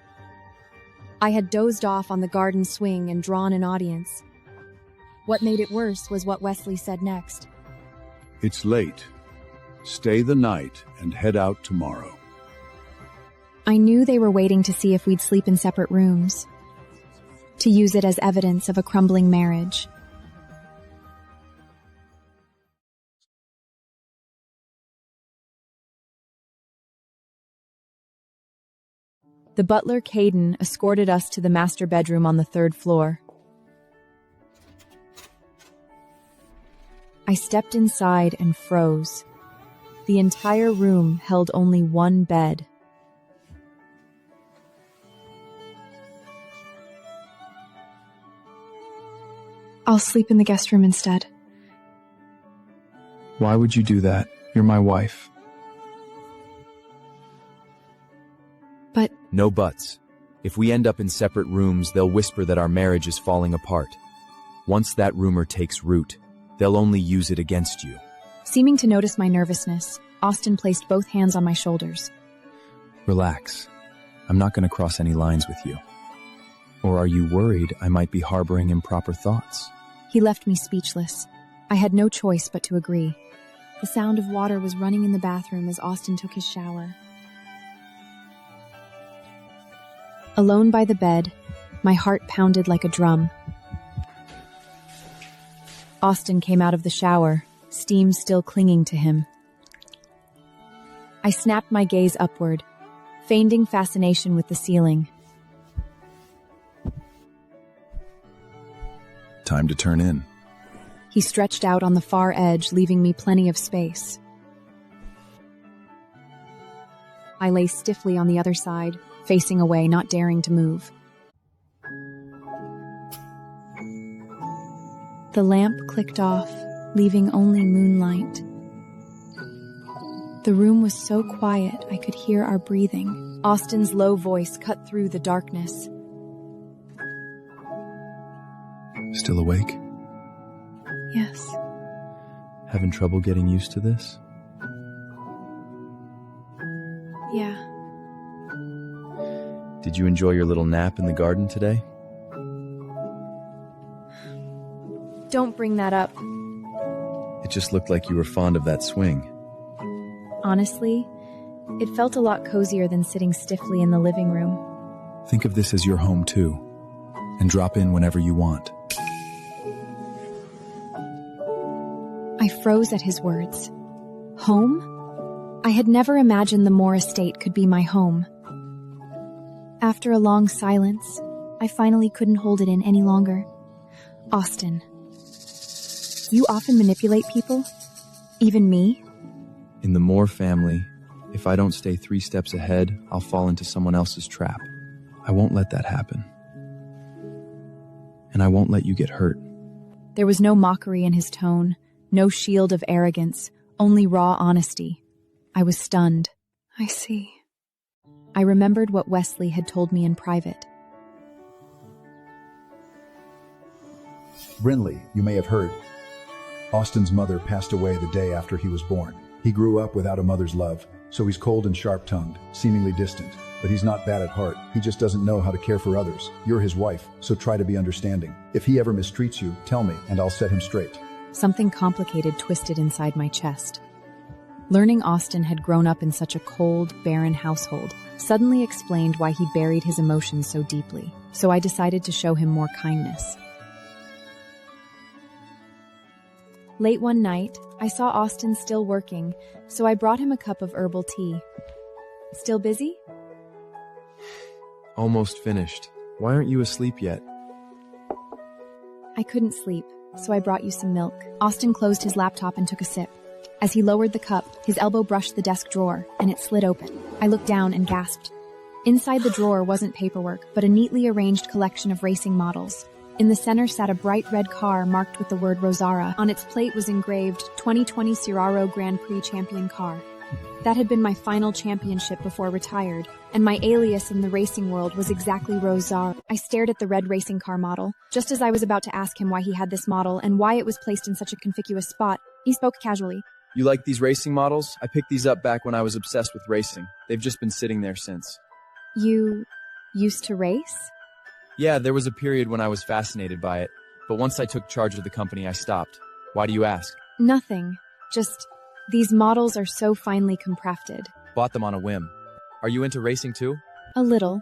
I had dozed off on the garden swing and drawn an audience. What made it worse was what Wesley said next. It's late. Stay the night and head out tomorrow. I knew they were waiting to see if we'd sleep in separate rooms, to use it as evidence of a crumbling marriage. The butler, Caden, escorted us to the master bedroom on the 3rd floor. I stepped inside and froze. The entire room held only one bed. I'll sleep in the guest room instead. Why would you do that? You're my wife. But no buts. If we end up in separate rooms, they'll whisper that our marriage is falling apart. Once that rumor takes root, they'll only use it against you. Seeming to notice my nervousness, Austin placed both hands on my shoulders. Relax. I'm not going to cross any lines with you. Or are you worried I might be harboring improper thoughts? He left me speechless. I had no choice but to agree. The sound of water was running in the bathroom as Austin took his shower. Alone by the bed, my heart pounded like a drum. Austin came out of the shower, steam still clinging to him. I snapped my gaze upward, feigning fascination with the ceiling. Time to turn in. He stretched out on the far edge, leaving me plenty of space. I lay stiffly on the other side, facing away, not daring to move. The lamp clicked off, leaving only moonlight. The room was so quiet I could hear our breathing. Austin's low voice cut through the darkness. Still awake? yes. Having trouble getting used to this? Yeah. Did you enjoy your little nap in the garden today? Don't bring that up. It just looked like you were fond of that swing. Honestly, it felt a lot cozier than sitting stiffly in the living room. Think of this as your home too, and drop in whenever you want. I froze at his words. Home? I had never imagined the Moore estate could be my home. After a long silence, I finally couldn't hold it in any longer. Austin, you often manipulate people? Even me? In the Moore family, if I don't stay 3 steps ahead, I'll fall into someone else's trap. I won't let that happen. And I won't let you get hurt. There was no mockery in his tone, no shield of arrogance, only raw honesty. I was stunned. I see. I remembered what Wesley had told me in private. Brinley, you may have heard. Austin's mother passed away the day after he was born. He grew up without a mother's love, so he's cold and sharp-tongued, seemingly distant. But he's not bad at heart. He just doesn't know how to care for others. You're his wife, so try to be understanding. If he ever mistreats you, tell me, and I'll set him straight. Something complicated twisted inside my chest. Learning Austin had grown up in such a cold, barren household suddenly explained why he buried his emotions so deeply, so I decided to show him more kindness. Late one night, I saw Austin still working, so I brought him a cup of herbal tea. Still busy? Almost finished. Why aren't you asleep yet? I couldn't sleep, so I brought you some milk. Austin closed his laptop and took a sip. As he lowered the cup, his elbow brushed the desk drawer, and it slid open. I looked down and gasped. Inside the drawer wasn't paperwork, but a neatly arranged collection of racing models. In the center sat a bright red car marked with the word Rosara. On its plate was engraved 2020 Ciraro Grand Prix Champion Car. That had been my final championship before retired, and my alias in the racing world was exactly Rose Czar. I stared at the red racing car model. Just as I was about to ask him why he had this model and why it was placed in such a conspicuous spot, he spoke casually. You like these racing models? I picked these up back when I was obsessed with racing. They've just been sitting there since. You used to race? Yeah, there was a period when I was fascinated by it, but once I took charge of the company, I stopped. Why do you ask? Nothing. Just, these models are so finely crafted. Bought them on a whim. Are you into racing too? A little.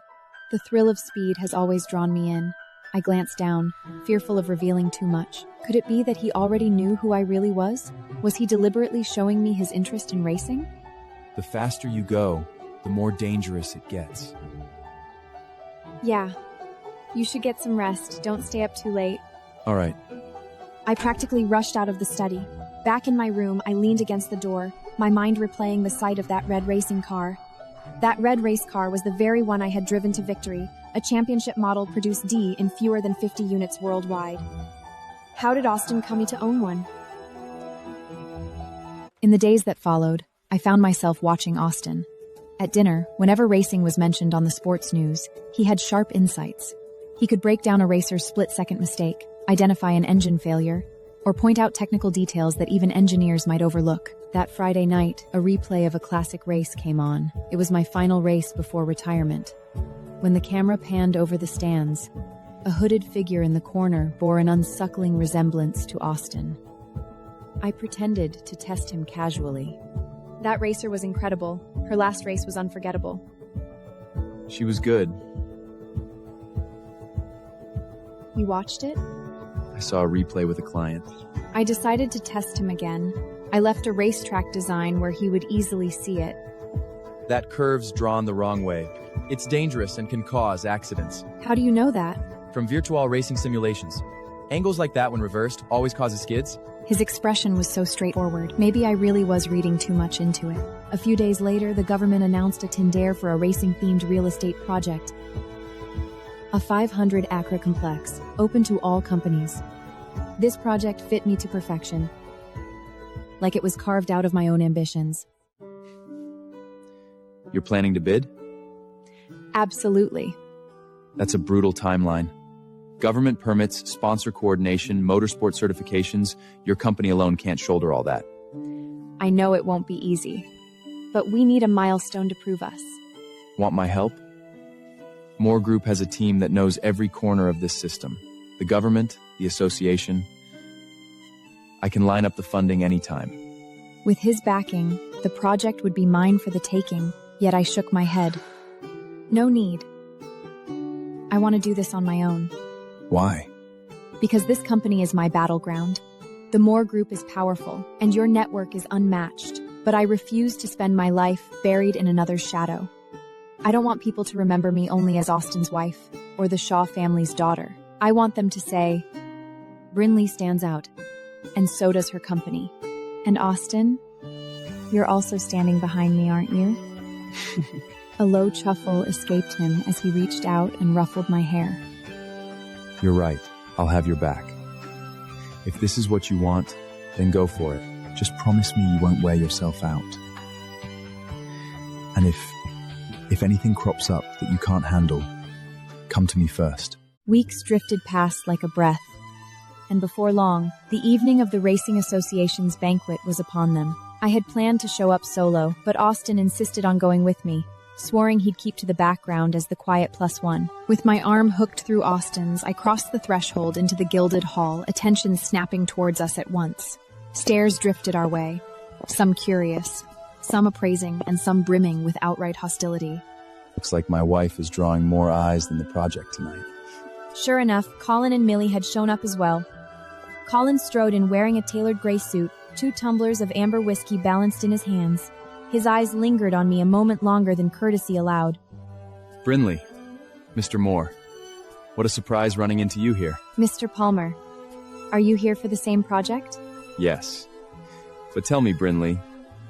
The thrill of speed has always drawn me in. I glanced down, fearful of revealing too much. Could it be that he already knew who I really was? Was he deliberately showing me his interest in racing? The faster you go, the more dangerous it gets. Yeah. You should get some rest. Don't stay up too late. All right. I practically rushed out of the study. Back in my room, I leaned against the door, my mind replaying the sight of that red racing car. That red race car was the very one I had driven to victory, a championship model produced D in fewer than 50 units worldwide. How did Austin come to own one? In the days that followed, I found myself watching Austin. At dinner, whenever racing was mentioned on the sports news, he had sharp insights. He could break down a racer's split-second mistake, identify an engine failure, or point out technical details that even engineers might overlook. That Friday night, a replay of a classic race came on. It was my final race before retirement. When the camera panned over the stands, a hooded figure in the corner bore an unsuckling resemblance to Austin. I pretended to test him casually. That racer was incredible. Her last race was unforgettable. She was good. You watched it? I saw a replay with a client. I decided to test him again. I left a racetrack design where he would easily see it. That curve's drawn the wrong way. It's dangerous and can cause accidents. How do you know that? From virtual racing simulations. Angles like that when reversed always causes skids. His expression was so straightforward. Maybe I really was reading too much into it. A few days later, the government announced a tender for a racing-themed real estate project. A 500-acre complex, open to all companies. This project fit me to perfection. Like it was carved out of my own ambitions. You're planning to bid? Absolutely. That's a brutal timeline. Government permits, sponsor coordination, motorsport certifications, your company alone can't shoulder all that. I know it won't be easy, but we need a milestone to prove us. Want my help? Moore Group has a team that knows every corner of this system. The government, the association. I can line up the funding anytime. With his backing, the project would be mine for the taking, yet I shook my head. No need. I want to do this on my own. Why? Because this company is my battleground. The Moore Group is powerful, and your network is unmatched, but I refuse to spend my life buried in another's shadow. I don't want people to remember me only as Austin's wife, or the Shaw family's daughter. I want them to say, Brinley stands out, and so does her company. And Austin, you're also standing behind me, aren't you? A low chuckle escaped him as he reached out and ruffled my hair. You're right. I'll have your back. If this is what you want, then go for it. Just promise me you won't wear yourself out. And if anything crops up that you can't handle, come to me first. Weeks drifted past like a breath, and before long, the evening of the Racing Association's banquet was upon them. I had planned to show up solo, but Austin insisted on going with me, swearing he'd keep to the background as the quiet plus one. With my arm hooked through Austin's, I crossed the threshold into the gilded hall, attention snapping towards us at once. Stares drifted our way, some curious, some appraising, and some brimming with outright hostility. Looks like my wife is drawing more eyes than the project tonight. Sure enough, Colin and Millie had shown up as well. Colin strode in wearing a tailored gray suit, 2 tumblers of amber whiskey balanced in his hands. His eyes lingered on me a moment longer than courtesy allowed. Brinley, Mr. Moore. What a surprise running into you here. Mr. Palmer, are you here for the same project? Yes. But tell me, Brinley,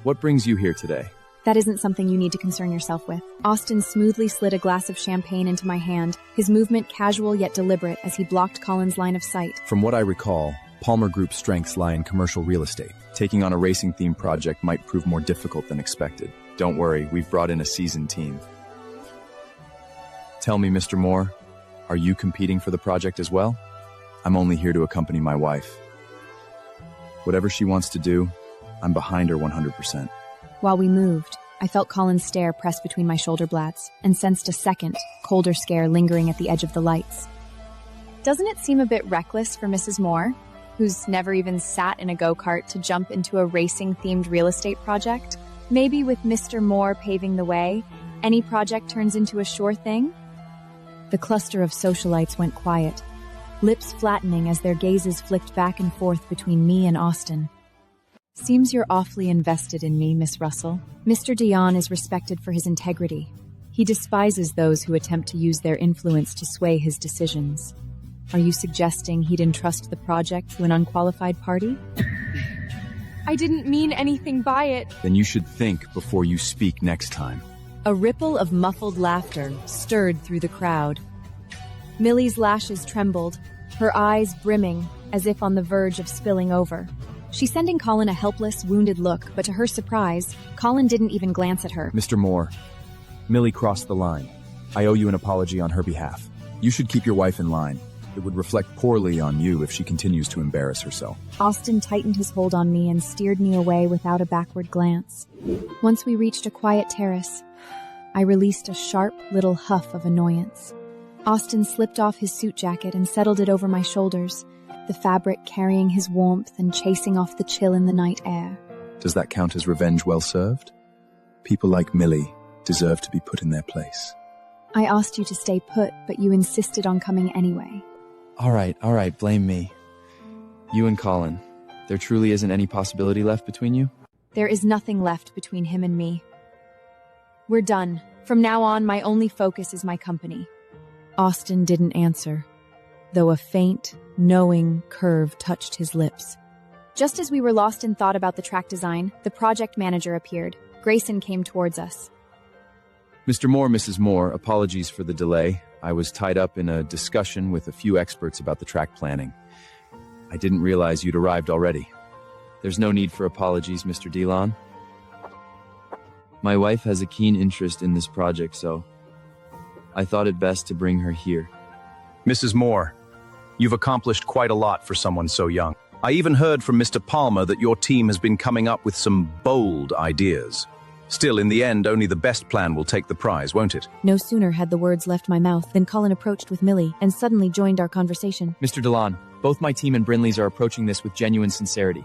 what brings you here today? That isn't something you need to concern yourself with. Austin smoothly slid a glass of champagne into my hand, his movement casual yet deliberate as he blocked Colin's line of sight. From what I recall, Palmer Group's strengths lie in commercial real estate. Taking on a racing-themed project might prove more difficult than expected. Don't worry, we've brought in a seasoned team. Tell me, Mr. Moore, are you competing for the project as well? I'm only here to accompany my wife. Whatever she wants to do, I'm behind her 100%. While we moved, I felt Colin's stare press between my shoulder blades and sensed a second, colder scare lingering at the edge of the lights. Doesn't it seem a bit reckless for Mrs. Moore, who's never even sat in a go-kart, to jump into a racing-themed real estate project? Maybe with Mr. Moore paving the way, any project turns into a sure thing? The cluster of socialites went quiet, lips flattening as their gazes flicked back and forth between me and Austin. Seems you're awfully invested in me, Miss Russell. Mr. Dion is respected for his integrity. He despises those who attempt to use their influence to sway his decisions. Are you suggesting he'd entrust the project to an unqualified party? I didn't mean anything by it. Then you should think before you speak next time. A ripple of muffled laughter stirred through the crowd. Millie's lashes trembled, her eyes brimming, as if on the verge of spilling over. She's sending Colin a helpless, wounded look, but to her surprise, Colin didn't even glance at her. Mr. Moore, Millie crossed the line. I owe you an apology on her behalf. You should keep your wife in line. It would reflect poorly on you if she continues to embarrass herself. Austin tightened his hold on me and steered me away without a backward glance. Once we reached a quiet terrace, I released a sharp little huff of annoyance. Austin slipped off his suit jacket and settled it over my shoulders, the fabric carrying his warmth and chasing off the chill in the night air. Does that count as revenge well served? People like Millie deserve to be put in their place. I asked you to stay put, but you insisted on coming anyway. All right, blame me. You and Colin, there truly isn't any possibility left between you? There is nothing left between him and me. We're done. From now on, my only focus is my company. Austin didn't answer, though a faint, knowing curve touched his lips. Just as we were lost in thought about the track design, the project manager appeared. Grayson came towards us. Mr. Moore, Mrs. Moore, apologies for the delay. I was tied up in a discussion with a few experts about the track planning. I didn't realize you'd arrived already. There's no need for apologies, Mr. Delon. My wife has a keen interest in this project, so I thought it best to bring her here. Mrs. Moore, you've accomplished quite a lot for someone so young. I even heard from Mr. Palmer that your team has been coming up with some bold ideas. Still, in the end, only the best plan will take the prize, won't it? No sooner had the words left my mouth than Colin approached with Millie and suddenly joined our conversation. Mr. Delon, both my team and Brinley's are approaching this with genuine sincerity.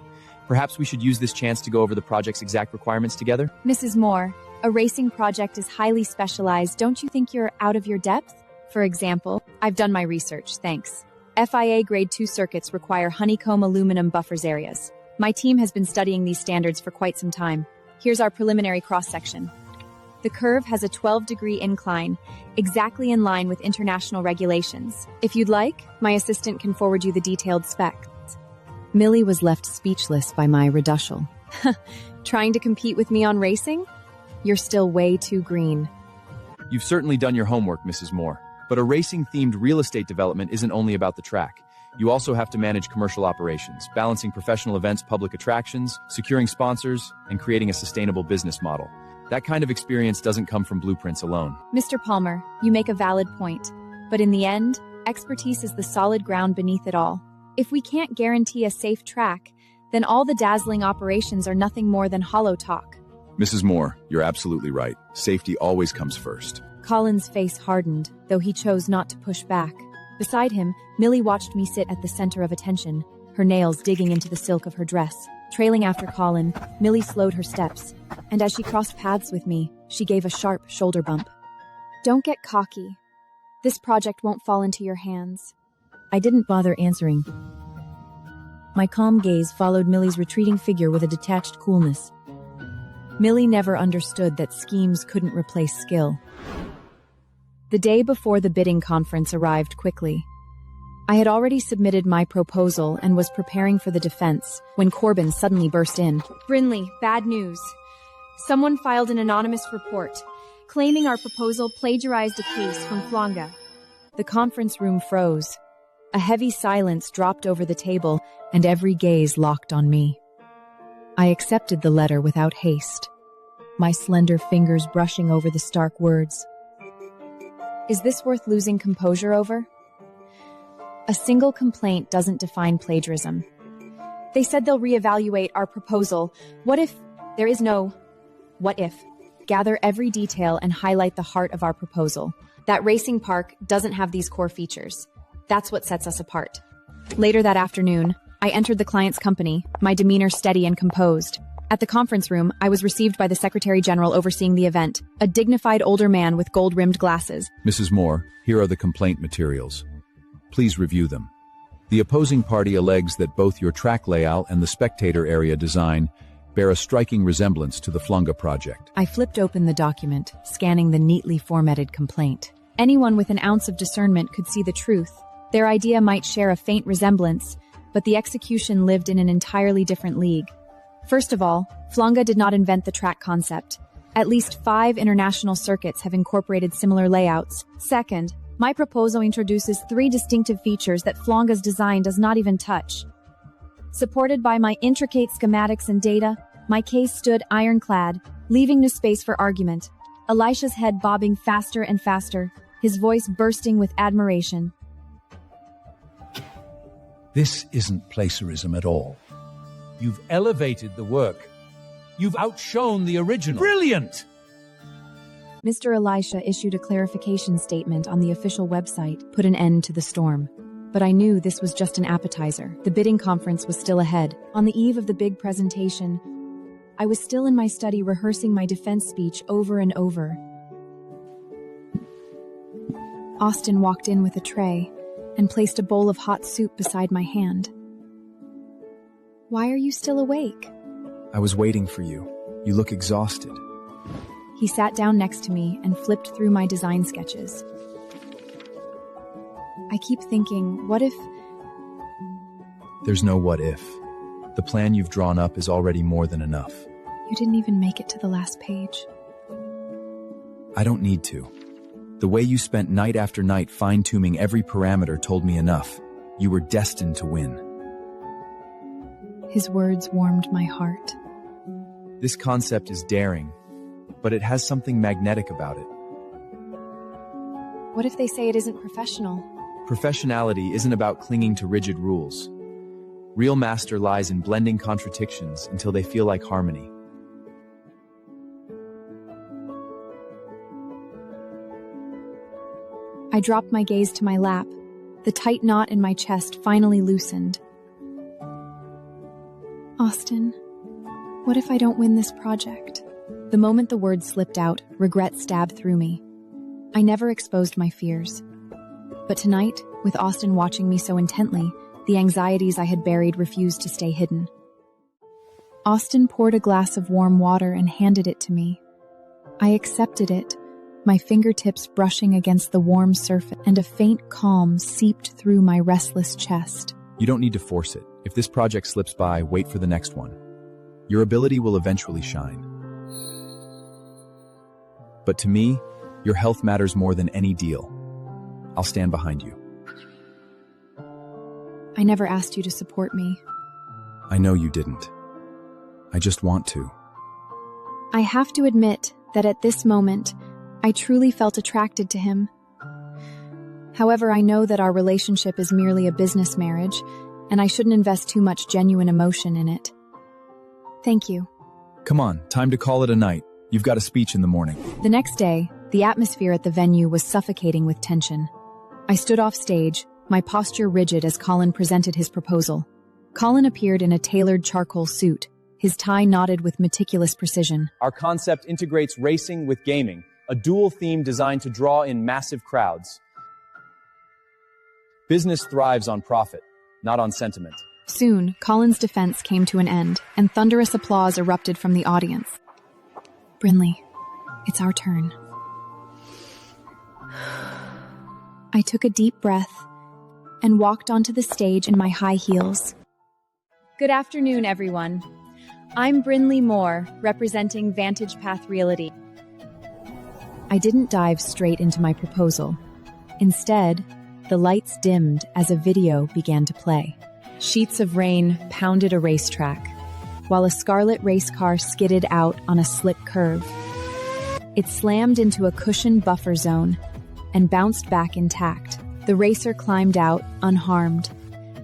Perhaps we should use this chance to go over the project's exact requirements together? Mrs. Moore, a racing project is highly specialized. Don't you think you're out of your depth? For example, I've done my research, thanks. FIA Grade 2 circuits require honeycomb aluminum buffers areas. My team has been studying these standards for quite some time. Here's our preliminary cross-section. The curve has a 12-degree incline, exactly in line with international regulations. If you'd like, my assistant can forward you the detailed specs. Millie was left speechless by my reduction. Trying to compete with me on racing? You're still way too green. You've certainly done your homework, Mrs. Moore. But a racing-themed real estate development isn't only about the track. You also have to manage commercial operations, balancing professional events, public attractions, securing sponsors, and creating a sustainable business model. That kind of experience doesn't come from blueprints alone. Mr. Palmer, you make a valid point. But in the end, expertise is the solid ground beneath it all. If we can't guarantee a safe track, then all the dazzling operations are nothing more than hollow talk. Mrs. Moore, you're absolutely right. Safety always comes first. Colin's face hardened, though he chose not to push back. Beside him, Millie watched me sit at the center of attention, her nails digging into the silk of her dress. Trailing after Colin, Millie slowed her steps, and as she crossed paths with me, she gave a sharp shoulder bump. Don't get cocky. This project won't fall into your hands. I didn't bother answering. My calm gaze followed Millie's retreating figure with a detached coolness. Millie never understood that schemes couldn't replace skill. The day before the bidding conference arrived quickly. I had already submitted my proposal and was preparing for the defense when Corbin suddenly burst in. Brinley, bad news. Someone filed an anonymous report claiming our proposal plagiarized a case from Flanga. The conference room froze. A heavy silence dropped over the table and every gaze locked on me. I accepted the letter without haste, my slender fingers brushing over the stark words. Is this worth losing composure over? A single complaint doesn't define plagiarism. They said they'll reevaluate our proposal. What if there is no what if? Gather every detail and highlight the heart of our proposal. That racing park doesn't have these core features. That's what sets us apart. Later that afternoon, I entered the client's company, my demeanor steady and composed. At the conference room, I was received by the Secretary General overseeing the event, a dignified older man with gold-rimmed glasses. Mrs. Moore, here are the complaint materials. Please review them. The opposing party alleges that both your track layout and the spectator area design bear a striking resemblance to the Flunga project. I flipped open the document, scanning the neatly formatted complaint. Anyone with an ounce of discernment could see the truth. Their idea might share a faint resemblance, but the execution lived in an entirely different league. First of all, Flunga did not invent the track concept. At least 5 international circuits have incorporated similar layouts. Second, my proposal introduces 3 distinctive features that Flunga's design does not even touch. Supported by my intricate schematics and data, my case stood ironclad, leaving no space for argument. Elisha's head bobbing faster and faster, his voice bursting with admiration. This isn't plagiarism at all. You've elevated the work. You've outshone the original. Brilliant! Mr. Elisha issued a clarification statement on the official website, put an end to the storm. But I knew this was just an appetizer. The bidding conference was still ahead. On the eve of the big presentation, I was still in my study rehearsing my defense speech over and over. Austin walked in with a tray and placed a bowl of hot soup beside my hand. Why are you still awake? I was waiting for you. You look exhausted. He sat down next to me and flipped through my design sketches. I keep thinking, what if... There's no what if. The plan you've drawn up is already more than enough. You didn't even make it to the last page. I don't need to. The way you spent night after night fine-tuning every parameter told me enough. You were destined to win. His words warmed my heart. This concept is daring, but it has something magnetic about it. What if they say it isn't professional? Professionality isn't about clinging to rigid rules. Real master lies in blending contradictions until they feel like harmony. I dropped my gaze to my lap. The tight knot in my chest finally loosened. Austin, what if I don't win this project? The moment the words slipped out, regret stabbed through me. I never exposed my fears. But tonight, with Austin watching me so intently, the anxieties I had buried refused to stay hidden. Austin poured a glass of warm water and handed it to me. I accepted it, my fingertips brushing against the warm surface, and a faint calm seeped through my restless chest. You don't need to force it. If this project slips by, wait for the next one. Your ability will eventually shine. But to me, your health matters more than any deal. I'll stand behind you. I never asked you to support me. I know you didn't. I just want to. I have to admit that at this moment, I truly felt attracted to him. However, I know that our relationship is merely a business marriage, and I shouldn't invest too much genuine emotion in it. Thank you. Come on, time to call it a night. You've got a speech in the morning. The next day, the atmosphere at the venue was suffocating with tension. I stood off stage, my posture rigid as Colin presented his proposal. Colin appeared in a tailored charcoal suit, his tie knotted with meticulous precision. Our concept integrates racing with gaming, a dual theme designed to draw in massive crowds. Business thrives on profit, not on sentiment. Soon, Colin's defense came to an end, and thunderous applause erupted from the audience. Brinley, it's our turn. I took a deep breath and walked onto the stage in my high heels. Good afternoon, everyone. I'm Brinley Moore, representing Vantage Path Realty. I didn't dive straight into my proposal. Instead, the lights dimmed as a video began to play. Sheets of rain pounded a racetrack. while a scarlet race car skidded out on a slick curve. It slammed into a cushioned buffer zone and bounced back intact. The racer climbed out, unharmed.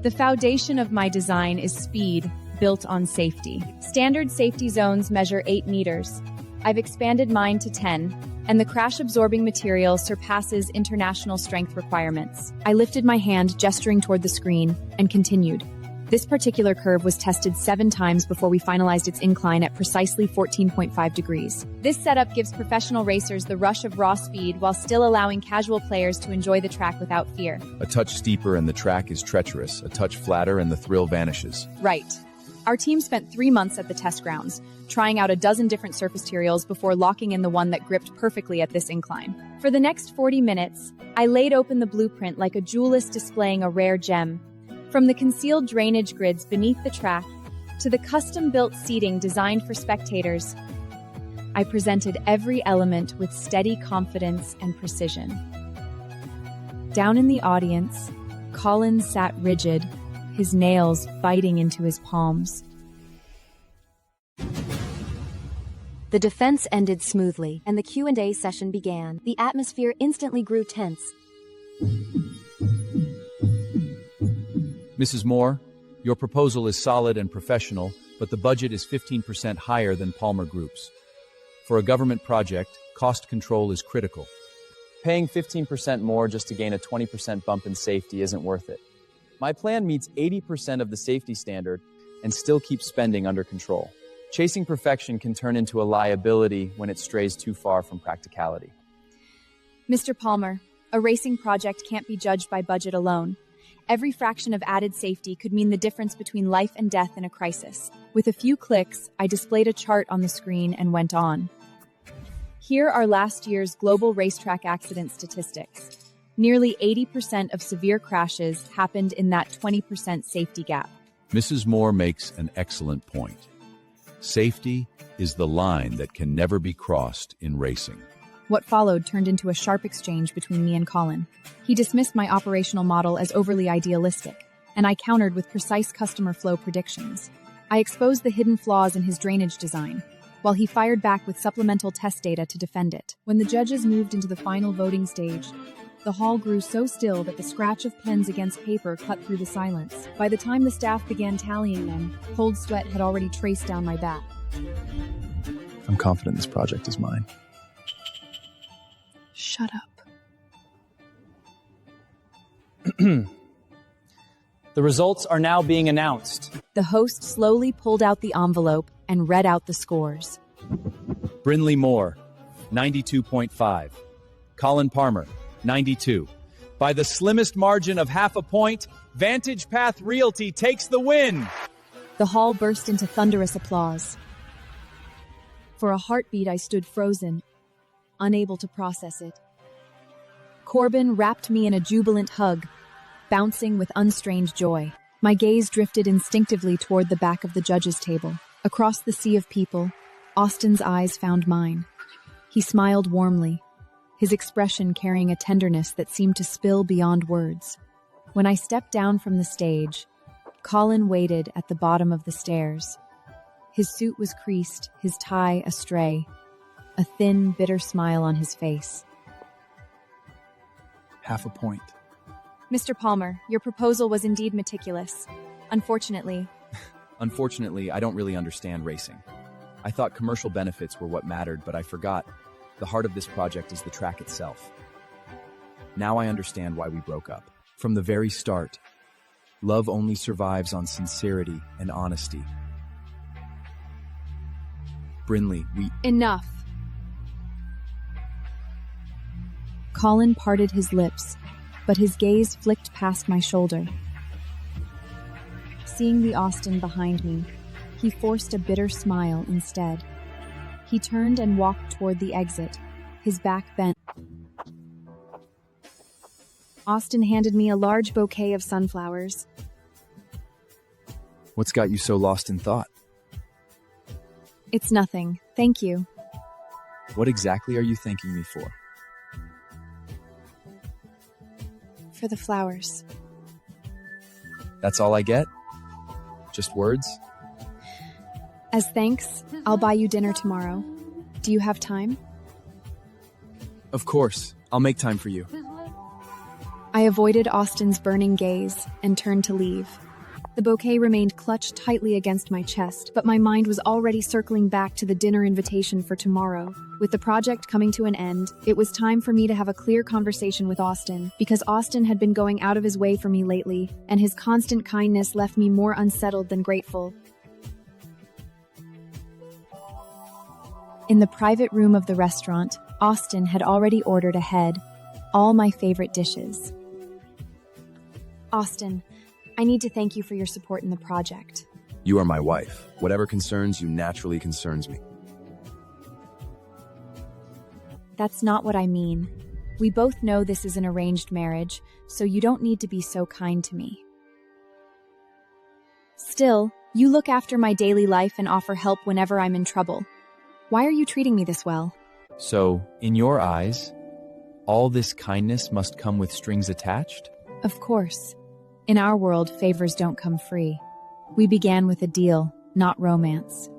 The foundation of my design is speed, built on safety. Standard safety zones measure 8 meters. I've expanded mine to 10, and the crash-absorbing material surpasses international strength requirements. I lifted my hand, gesturing toward the screen, and continued. This particular curve was tested 7 times before we finalized its incline at precisely 14.5 degrees. This setup gives professional racers the rush of raw speed while still allowing casual players to enjoy the track without fear. A touch steeper and the track is treacherous, a touch flatter and the thrill vanishes. Right. Our team spent 3 months at the test grounds, trying out a dozen different surface materials before locking in the one that gripped perfectly at this incline. For the next 40 minutes, I laid open the blueprint like a jewelist displaying a rare gem. From the concealed drainage grids beneath the track to the custom-built seating designed for spectators, I presented every element with steady confidence and precision. Down in the audience, Colin sat rigid, his nails biting into his palms. The defense ended smoothly, and the Q&A session began. The atmosphere instantly grew tense. Mrs. Moore, your proposal is solid and professional, but the budget is 15% higher than Palmer Group's. For a government project, cost control is critical. Paying 15% more just to gain a 20% bump in safety isn't worth it. My plan meets 80% of the safety standard and still keeps spending under control. Chasing perfection can turn into a liability when it strays too far from practicality. Mr. Palmer, a racing project can't be judged by budget alone. Every fraction of added safety could mean the difference between life and death in a crisis. With a few clicks, I displayed a chart on the screen and went on. Here are last year's global racetrack accident statistics. Nearly 80% of severe crashes happened in that 20% safety gap. Mrs. Moore makes an excellent point. Safety is the line that can never be crossed in racing. What followed turned into a sharp exchange between me and Colin. He dismissed my operational model as overly idealistic, and I countered with precise customer flow predictions. I exposed the hidden flaws in his drainage design, while he fired back with supplemental test data to defend it. When the judges moved into the final voting stage, the hall grew so still that the scratch of pens against paper cut through the silence. By the time the staff began tallying them, cold sweat had already traced down my back. I'm confident this project is mine. Shut up. The results are now being announced. The host slowly pulled out the envelope and read out the scores. Brinley Moore, 92.5. Colin Palmer, 92. By the slimmest margin of half a point, Vantage Path Realty takes the win. The hall burst into thunderous applause. For a heartbeat, I stood frozen, unable to process it. Corbin wrapped me in a jubilant hug, bouncing with unstrained joy. My gaze drifted instinctively toward the back of the judges' table. Across the sea of people, Austin's eyes found mine. He smiled warmly, his expression carrying a tenderness that seemed to spill beyond words. When I stepped down from the stage, Colin waited at the bottom of the stairs. His suit was creased, his tie astray, a thin, bitter smile on his face. Half a point. Mr. Palmer, your proposal was indeed meticulous. Unfortunately, I don't really understand racing. I thought commercial benefits were what mattered, but I forgot the heart of this project is the track itself. Now I understand why we broke up. From the very start, love only survives on sincerity and honesty. Brinley, Enough. Colin parted his lips, but his gaze flicked past my shoulder. Seeing the Austin behind me, he forced a bitter smile instead. He turned and walked toward the exit, his back bent. Austin handed me a large bouquet of sunflowers. What's got you so lost in thought? It's nothing, thank you. What exactly are you thanking me for? For the flowers. That's all I get? Just words? As thanks, I'll buy you dinner tomorrow. Do you have time? Of course, I'll make time for you. I avoided Austin's burning gaze and turned to leave. The bouquet remained clutched tightly against my chest, but my mind was already circling back to the dinner invitation for tomorrow. With the project coming to an end, it was time for me to have a clear conversation with Austin, because Austin had been going out of his way for me lately, and his constant kindness left me more unsettled than grateful. In the private room of the restaurant, Austin had already ordered ahead all my favorite dishes. Austin, I need to thank you for your support in the project. You are my wife. Whatever concerns you naturally concerns me. That's not what I mean. We both know this is an arranged marriage, so you don't need to be so kind to me. Still, you look after my daily life and offer help whenever I'm in trouble. Why are you treating me this well? So, in your eyes, all this kindness must come with strings attached? Of course. In our world, favors don't come free. We began with a deal, not romance.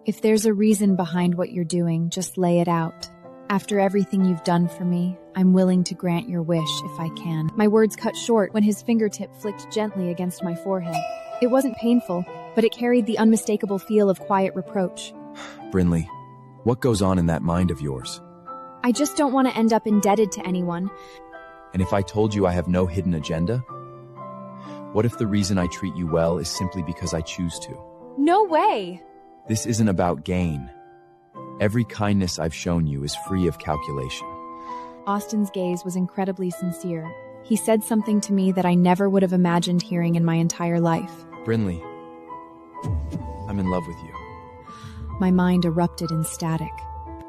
If there's a reason behind what you're doing, just lay it out. After everything you've done for me, I'm willing to grant your wish if I can. My words cut short when his fingertip flicked gently against my forehead. It wasn't painful, but it carried the unmistakable feel of quiet reproach. Brinley, what goes on in that mind of yours? I just don't want to end up indebted to anyone. And if I told you I have no hidden agenda? What if the reason I treat you well is simply because I choose to? No way! This isn't about gain. Every kindness I've shown you is free of calculation. Austin's gaze was incredibly sincere. He said something to me that I never would have imagined hearing in my entire life. Brinley, I'm in love with you. My mind erupted in static.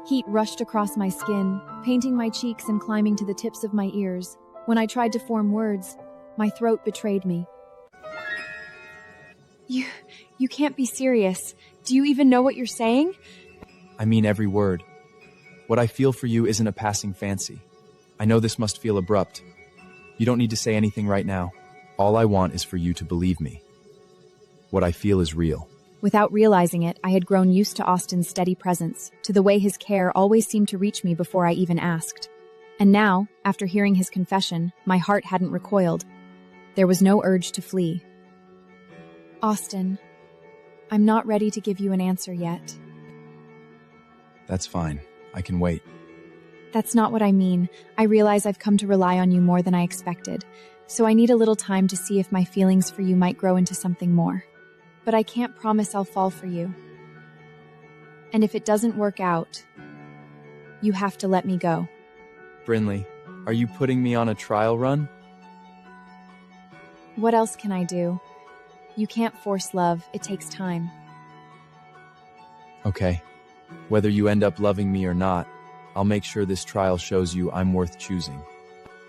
Heat rushed across my skin, painting my cheeks and climbing to the tips of my ears. When I tried to form words, my throat betrayed me. You can't be serious. Do you even know what you're saying? I mean every word. What I feel for you isn't a passing fancy. I know this must feel abrupt. You don't need to say anything right now. All I want is for you to believe me. What I feel is real. Without realizing it, I had grown used to Austin's steady presence, to the way his care always seemed to reach me before I even asked. And now, after hearing his confession, my heart hadn't recoiled. There was no urge to flee. Austin, I'm not ready to give you an answer yet. That's fine. I can wait. That's not what I mean. I realize I've come to rely on you more than I expected, so I need a little time to see if my feelings for you might grow into something more. But I can't promise I'll fall for you. And if it doesn't work out, you have to let me go. Brinley, are you putting me on a trial run? What else can I do? You can't force love. It takes time. Okay. Whether you end up loving me or not, I'll make sure this trial shows you I'm worth choosing.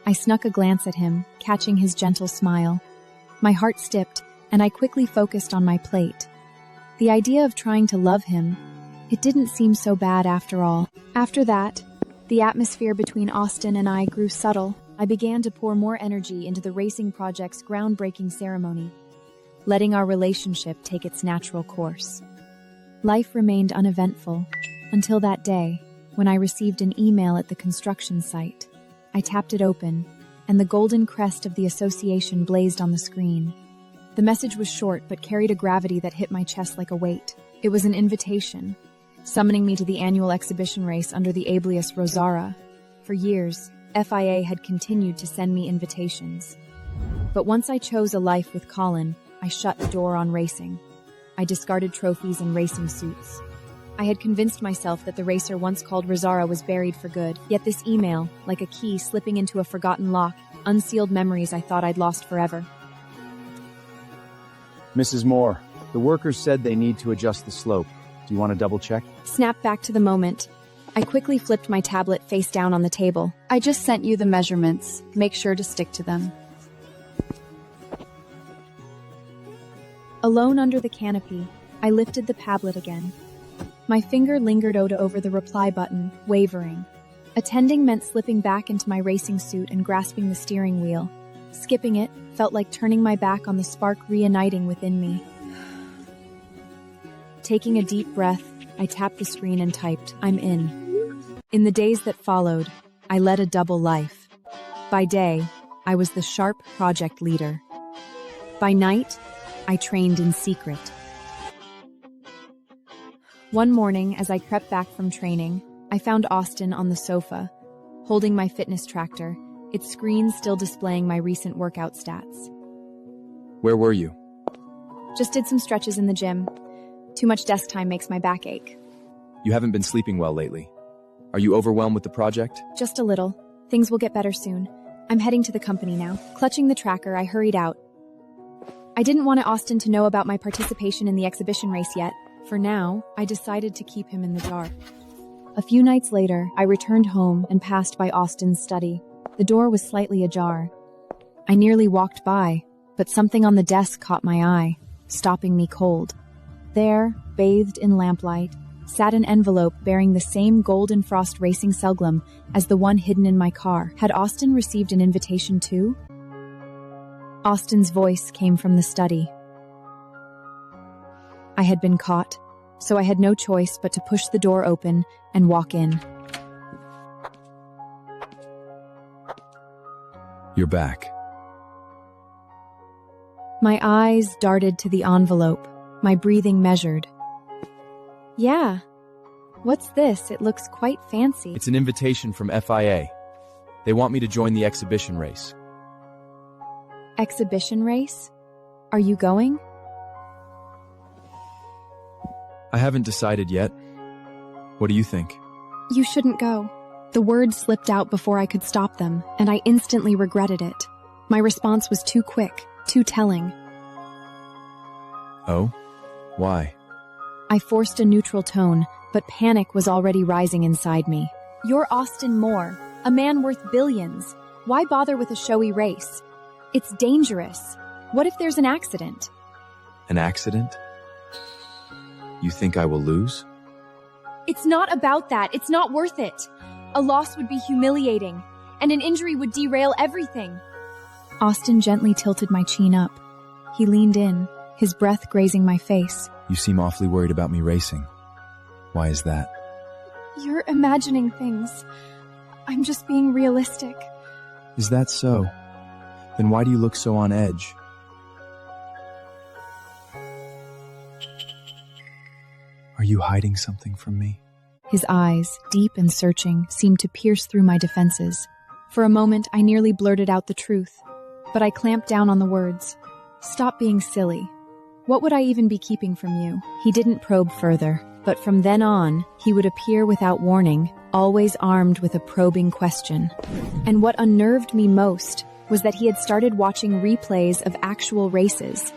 I snuck a glance at him, catching his gentle smile. My heart stiffened, and I quickly focused on my plate. The idea of trying to love him, it didn't seem so bad after all. After that, the atmosphere between Austin and I grew subtle. I began to pour more energy into the racing project's groundbreaking ceremony, letting our relationship take its natural course. Life remained uneventful until that day when I received an email at the construction site. I tapped it open, and the golden crest of the association blazed on the screen. The message was short but carried a gravity that hit my chest like a weight. It was an invitation, summoning me to the annual exhibition race under the alias Rosara. For years, FIA had continued to send me invitations. But once I chose a life with Colin, I shut the door on racing. I discarded trophies and racing suits. I had convinced myself that the racer once called Rosara was buried for good, yet this email, like a key slipping into a forgotten lock, unsealed memories I thought I'd lost forever. Mrs. Moore, the workers said they need to adjust the slope. Do you want to double check? Snap back to the moment. I quickly flipped my tablet face down on the table. I just sent you the measurements. Make sure to stick to them. Alone under the canopy, I lifted the tablet again. My finger lingered over the reply button, wavering. Attending meant slipping back into my racing suit and grasping the steering wheel. Skipping it felt like turning my back on the spark reigniting within me. Taking a deep breath, I tapped the screen and typed, "I'm in." In the days that followed, I led a double life. By day, I was the sharp project leader. By night, I trained in secret. One morning, as I crept back from training, I found Austin on the sofa, holding my fitness tracker, its screen still displaying my recent workout stats. Where were you? Just did some stretches in the gym. Too much desk time makes my back ache. You haven't been sleeping well lately. Are you overwhelmed with the project? Just a little. Things will get better soon. I'm heading to the company now. Clutching the tracker, I hurried out. I didn't want Austin to know about my participation in the exhibition race yet. For now, I decided to keep him in the dark. A few nights later, I returned home and passed by Austin's study. The door was slightly ajar. I nearly walked by, but something on the desk caught my eye, stopping me cold. There, bathed in lamplight, sat an envelope bearing the same Golden Frost Racing Selglum as the one hidden in my car. Had Austin received an invitation too? Austin's voice came from the study. I had been caught, so I had no choice but to push the door open and walk in. You're back. My eyes darted to the envelope, my breathing measured. Yeah. What's this? It looks quite fancy. It's an invitation from FIA. They want me to join the exhibition race. Exhibition race? Are you going? I haven't decided yet. What do you think? You shouldn't go. The words slipped out before I could stop them, and I instantly regretted it. My response was too quick, too telling. Oh? Why? I forced a neutral tone, but panic was already rising inside me. You're Austin Moore, a man worth billions. Why bother with a showy race? It's dangerous. What if there's an accident? An accident? You think I will lose? It's not about that. It's not worth it. A loss would be humiliating, and an injury would derail everything. Austin gently tilted my chin up. He leaned in, his breath grazing my face. You seem awfully worried about me racing. Why is that? You're imagining things. I'm just being realistic. Is that so? Then why do you look so on edge? Are you hiding something from me? His eyes, deep and searching, seemed to pierce through my defenses. For a moment, I nearly blurted out the truth, but I clamped down on the words. Stop being silly. What would I even be keeping from you? He didn't probe further, but from then on, he would appear without warning, always armed with a probing question. And what unnerved me most was that he had started watching replays of actual races.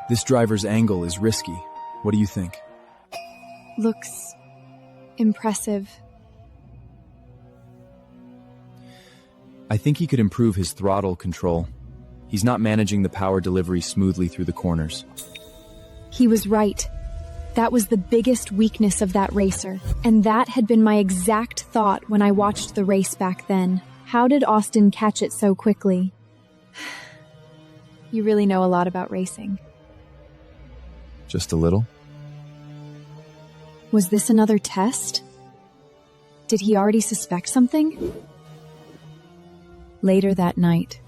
This driver's angle is risky. What do you think? Looks impressive. I think he could improve his throttle control. He's not managing the power delivery smoothly through the corners. He was right. That was the biggest weakness of that racer, and that had been my exact thought when I watched the race back then. How did Austin catch it so quickly? You really know a lot about racing. Just a little? Was this another test? Did he already suspect something? Later that night,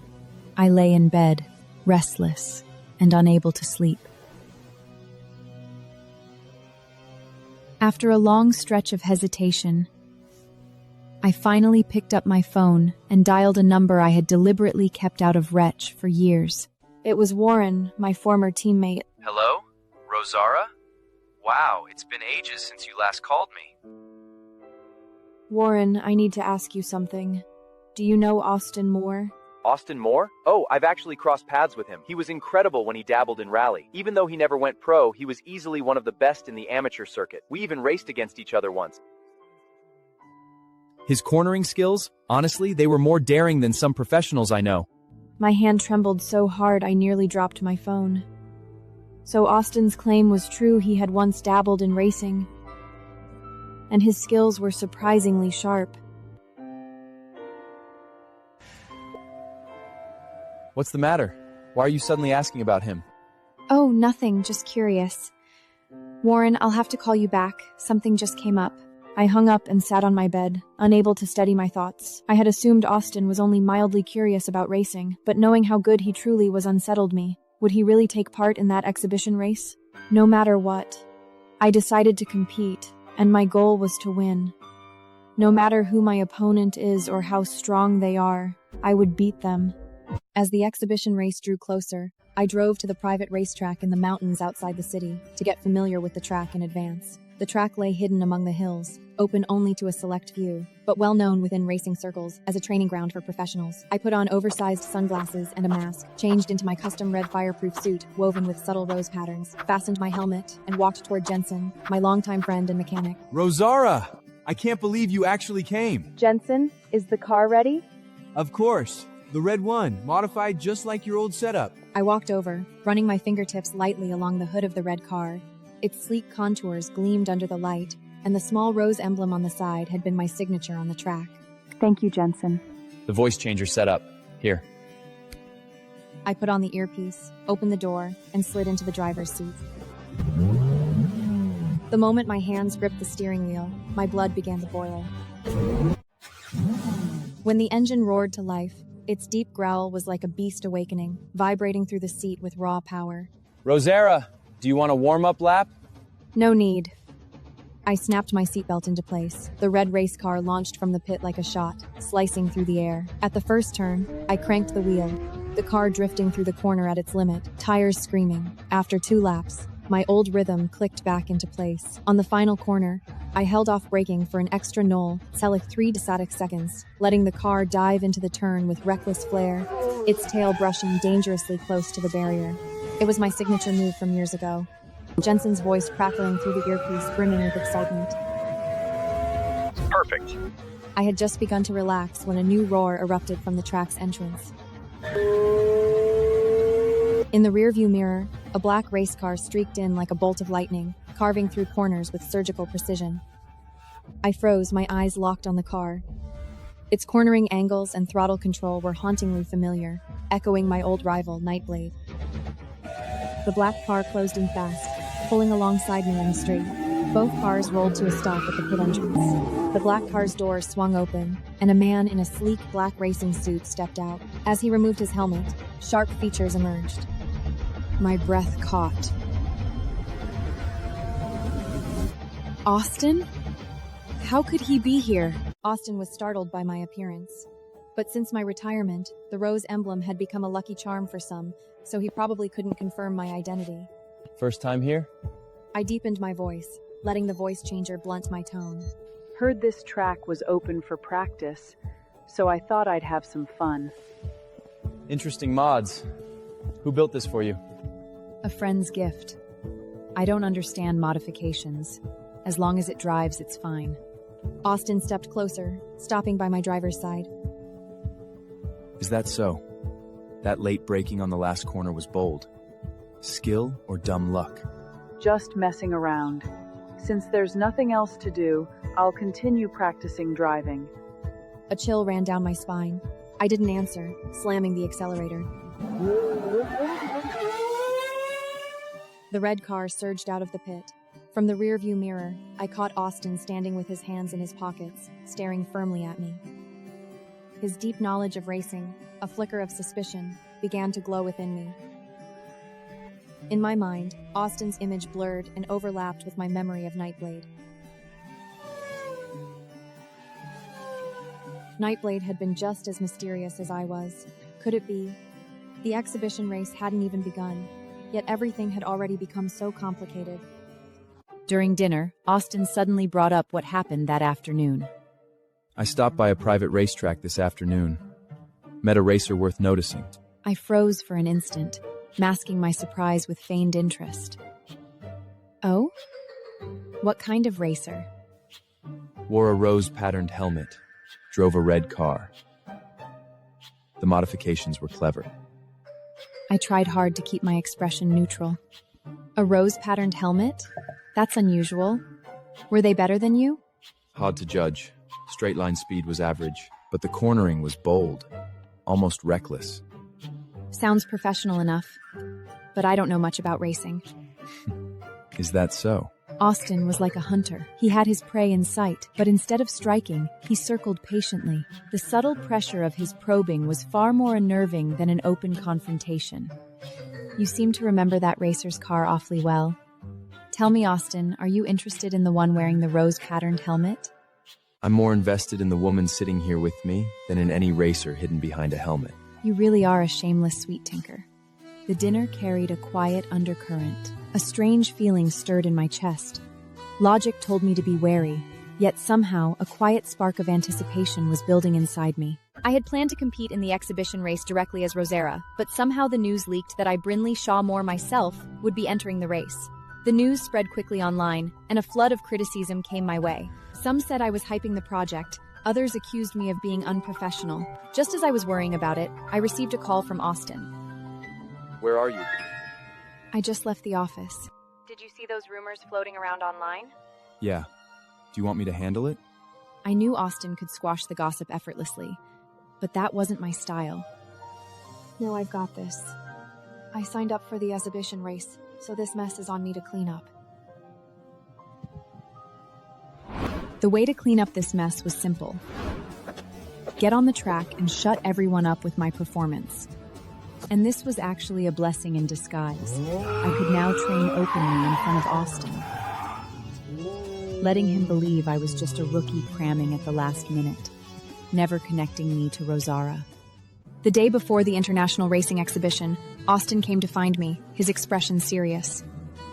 I lay in bed, restless and unable to sleep. After a long stretch of hesitation, I finally picked up my phone and dialed a number I had deliberately kept out of reach for years. It was Warren, my former teammate. Hello? Rosara? Wow, it's been ages since you last called me. Warren, I need to ask you something. Do you know Austin Moore? Austin Moore? Oh, I've actually crossed paths with him. He was incredible when he dabbled in rally. Even though he never went pro, he was easily one of the best in the amateur circuit. We even raced against each other once. His cornering skills, honestly, they were more daring than some professionals I know. My hand trembled so hard I nearly dropped my phone. So Austin's claim was true. He had once dabbled in racing, and his skills were surprisingly sharp. What's the matter? Why are you suddenly asking about him? Oh, nothing, just curious. Warren, I'll have to call you back. Something just came up. I hung up and sat on my bed, unable to steady my thoughts. I had assumed Austin was only mildly curious about racing, but knowing how good he truly was unsettled me. Would he really take part in that exhibition race? No matter what. I decided to compete, and my goal was to win. No matter who my opponent is or how strong they are, I would beat them. As the exhibition race drew closer, I drove to the private racetrack in the mountains outside the city to get familiar with the track in advance. The track lay hidden among the hills, open only to a select few, but well known within racing circles as a training ground for professionals. I put on oversized sunglasses and a mask, changed into my custom red fireproof suit woven with subtle rose patterns, fastened my helmet, and walked toward Jensen, my longtime friend and mechanic. Rosara! I can't believe you actually came. Jensen, is the car ready? Of course. The red one, modified just like your old setup. I walked over, running my fingertips lightly along the hood of the red car. Its sleek contours gleamed under the light, and the small rose emblem on the side had been my signature on the track. Thank you, Jensen. The voice changer set up. Here. I put on the earpiece, opened the door, and slid into the driver's seat. The moment my hands gripped the steering wheel, my blood began to boil. When the engine roared to life, its deep growl was like a beast awakening, vibrating through the seat with raw power. Rosara, do you want a warm-up lap? No need. I snapped my seatbelt into place. The red race car launched from the pit like a shot, slicing through the air. At the first turn, I cranked the wheel, the car drifting through the corner at its limit, tires screaming. After 2 laps, my old rhythm clicked back into place. On the final corner, I held off braking for an extra knoll, select 3 decided seconds, letting the car dive into the turn with reckless flair, its tail brushing dangerously close to the barrier. It was my signature move from years ago. Jensen's voice crackling through the earpiece, brimming with excitement. Perfect. I had just begun to relax when a new roar erupted from the track's entrance. In the rearview mirror, a black race car streaked in like a bolt of lightning, carving through corners with surgical precision. I froze, my eyes locked on the car. Its cornering angles and throttle control were hauntingly familiar, echoing my old rival, Nightblade. The black car closed in fast, pulling alongside me in the straight. Both cars rolled to a stop at the pit entrance. The black car's door swung open, and a man in a sleek black racing suit stepped out. As he removed his helmet, sharp features emerged. My breath caught. Austin? How could he be here? Austin was startled by my appearance. But since my retirement, the rose emblem had become a lucky charm for some, so he probably couldn't confirm my identity. First time here? I deepened my voice, letting the voice changer blunt my tone. Heard this track was open for practice, so I thought I'd have some fun. Interesting mods. Who built this for you? A friend's gift. I don't understand modifications. As long as it drives, it's fine. Austin stepped closer, stopping by my driver's side. Is that so? That late braking on the last corner was bold. Skill or dumb luck? Just messing around. Since there's nothing else to do, I'll continue practicing driving. A chill ran down my spine. I didn't answer, slamming the accelerator. The red car surged out of the pit. From the rearview mirror, I caught Austin standing with his hands in his pockets, staring firmly at me. His deep knowledge of racing, a flicker of suspicion, began to glow within me. In my mind, Austin's image blurred and overlapped with my memory of Nightblade. Nightblade had been just as mysterious as I was. Could it be? The exhibition race hadn't even begun, yet everything had already become so complicated. During dinner, Austin suddenly brought up what happened that afternoon. I stopped by a private racetrack this afternoon. Met a racer worth noticing. I froze for an instant, masking my surprise with feigned interest. Oh? What kind of racer? Wore a rose-patterned helmet. Drove a red car. The modifications were clever. I tried hard to keep my expression neutral. A rose-patterned helmet? That's unusual. Were they better than you? Hard to judge. Straight line speed was average, but the cornering was bold, almost reckless. Sounds professional enough, but I don't know much about racing. Is that so? Austin was like a hunter. He had his prey in sight, but instead of striking, he circled patiently. The subtle pressure of his probing was far more unnerving than an open confrontation. You seem to remember that racer's car awfully well. Tell me, Austin, are you interested in the one wearing the rose-patterned helmet? I'm more invested in the woman sitting here with me than in any racer hidden behind a helmet. You really are a shameless sweet tinker. The dinner carried a quiet undercurrent. A strange feeling stirred in my chest. Logic told me to be wary, yet somehow a quiet spark of anticipation was building inside me. I had planned to compete in the exhibition race directly as Rosera, but somehow the news leaked that I, Brinley Shaw Moore myself, would be entering the race. The news spread quickly online, and a flood of criticism came my way. Some said I was hyping the project, others accused me of being unprofessional. Just as I was worrying about it, I received a call from Austin. Where are you? I just left the office. Did you see those rumors floating around online? Yeah. Do you want me to handle it? I knew Austin could squash the gossip effortlessly, but that wasn't my style. No, I've got this. I signed up for the exhibition race, so this mess is on me to clean up. The way to clean up this mess was simple. Get on the track and shut everyone up with my performance. And this was actually a blessing in disguise. I could now train openly in front of Austin, letting him believe I was just a rookie cramming at the last minute, never connecting me to Rosara. The day before the International Racing Exhibition, Austin came to find me, his expression serious.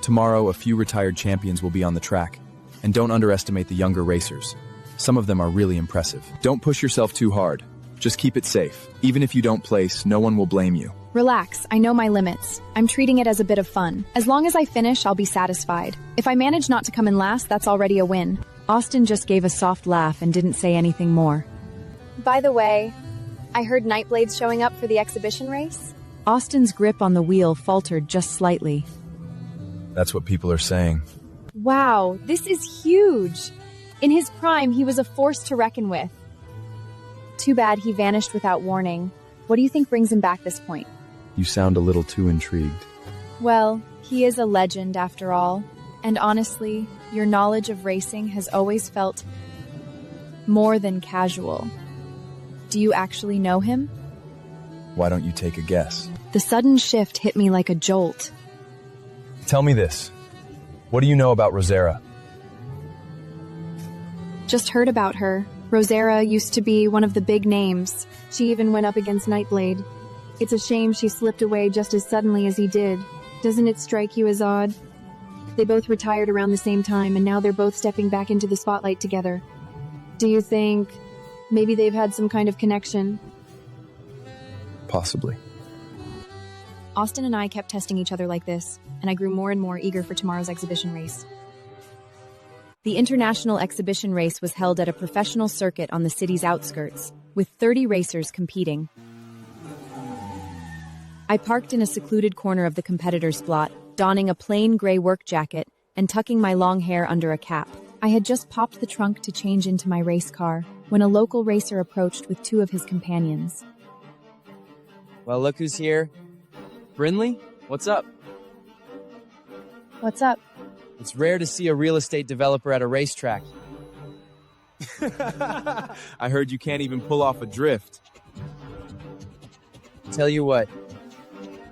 Tomorrow, a few retired champions will be on the track. And don't underestimate the younger racers. Some of them are really impressive. Don't push yourself too hard. Just keep it safe. Even if you don't place, no one will blame you. Relax, I know my limits. I'm treating it as a bit of fun. As long as I finish, I'll be satisfied. If I manage not to come in last, that's already a win. Austin just gave a soft laugh and didn't say anything more. By the way, I heard Nightblade's showing up for the exhibition race? Austin's grip on the wheel faltered just slightly. That's what people are saying. Wow, this is huge! In his prime, he was a force to reckon with. Too bad he vanished without warning. What do you think brings him back this point? You sound a little too intrigued. Well, he is a legend after all. And honestly, your knowledge of racing has always felt more than casual. Do you actually know him? Why don't you take a guess? The sudden shift hit me like a jolt. Tell me this. What do you know about Rosera? Just heard about her. Rosera used to be one of the big names. She even went up against Nightblade. It's a shame she slipped away just as suddenly as he did. Doesn't it strike you as odd? They both retired around the same time, and now they're both stepping back into the spotlight together. Do you think maybe they've had some kind of connection? Possibly. Austin and I kept testing each other like this, and I grew more and more eager for tomorrow's exhibition race. The International Exhibition Race was held at a professional circuit on the city's outskirts, with 30 racers competing. I parked in a secluded corner of the competitors' blot, donning a plain gray work jacket and tucking my long hair under a cap. I had just popped the trunk to change into my race car when a local racer approached with two of his companions. Well, look who's here. Brinley, what's up? What's up? It's rare to see a real estate developer at a racetrack. I heard you can't even pull off a drift. Tell you what,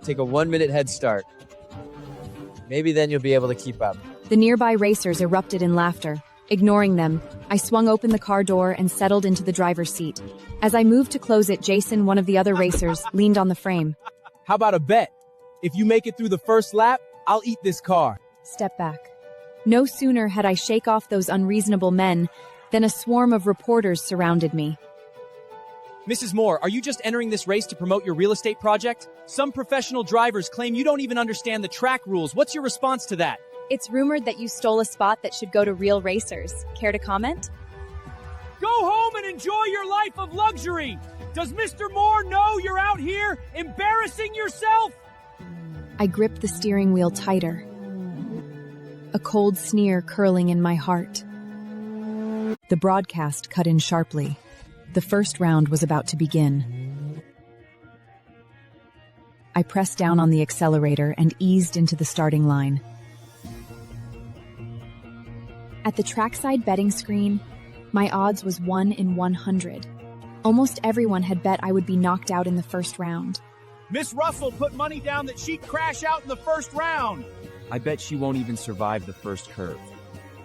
take a 1-minute head start. Maybe then you'll be able to keep up. The nearby racers erupted in laughter. Ignoring them, I swung open the car door and settled into the driver's seat. As I moved to close it, Jason, one of the other racers, leaned on the frame. How about a bet? If you make it through the first lap, I'll eat this car. Step back. No sooner had I shake off those unreasonable men than a swarm of reporters surrounded me. Mrs. Moore, are you just entering this race to promote your real estate project? Some professional drivers claim you don't even understand the track rules. What's your response to that? It's rumored that you stole a spot that should go to real racers. Care to comment? Go home and enjoy your life of luxury. Does Mr. Moore know you're out here embarrassing yourself? I gripped the steering wheel tighter, a cold sneer curling in my heart. The broadcast cut in sharply. The first round was about to begin. I pressed down on the accelerator and eased into the starting line. At the trackside betting screen, my odds was 1 in 100. Almost everyone had bet I would be knocked out in the first round. Miss Russell put money down that she'd crash out in the first round. I bet she won't even survive the first curve.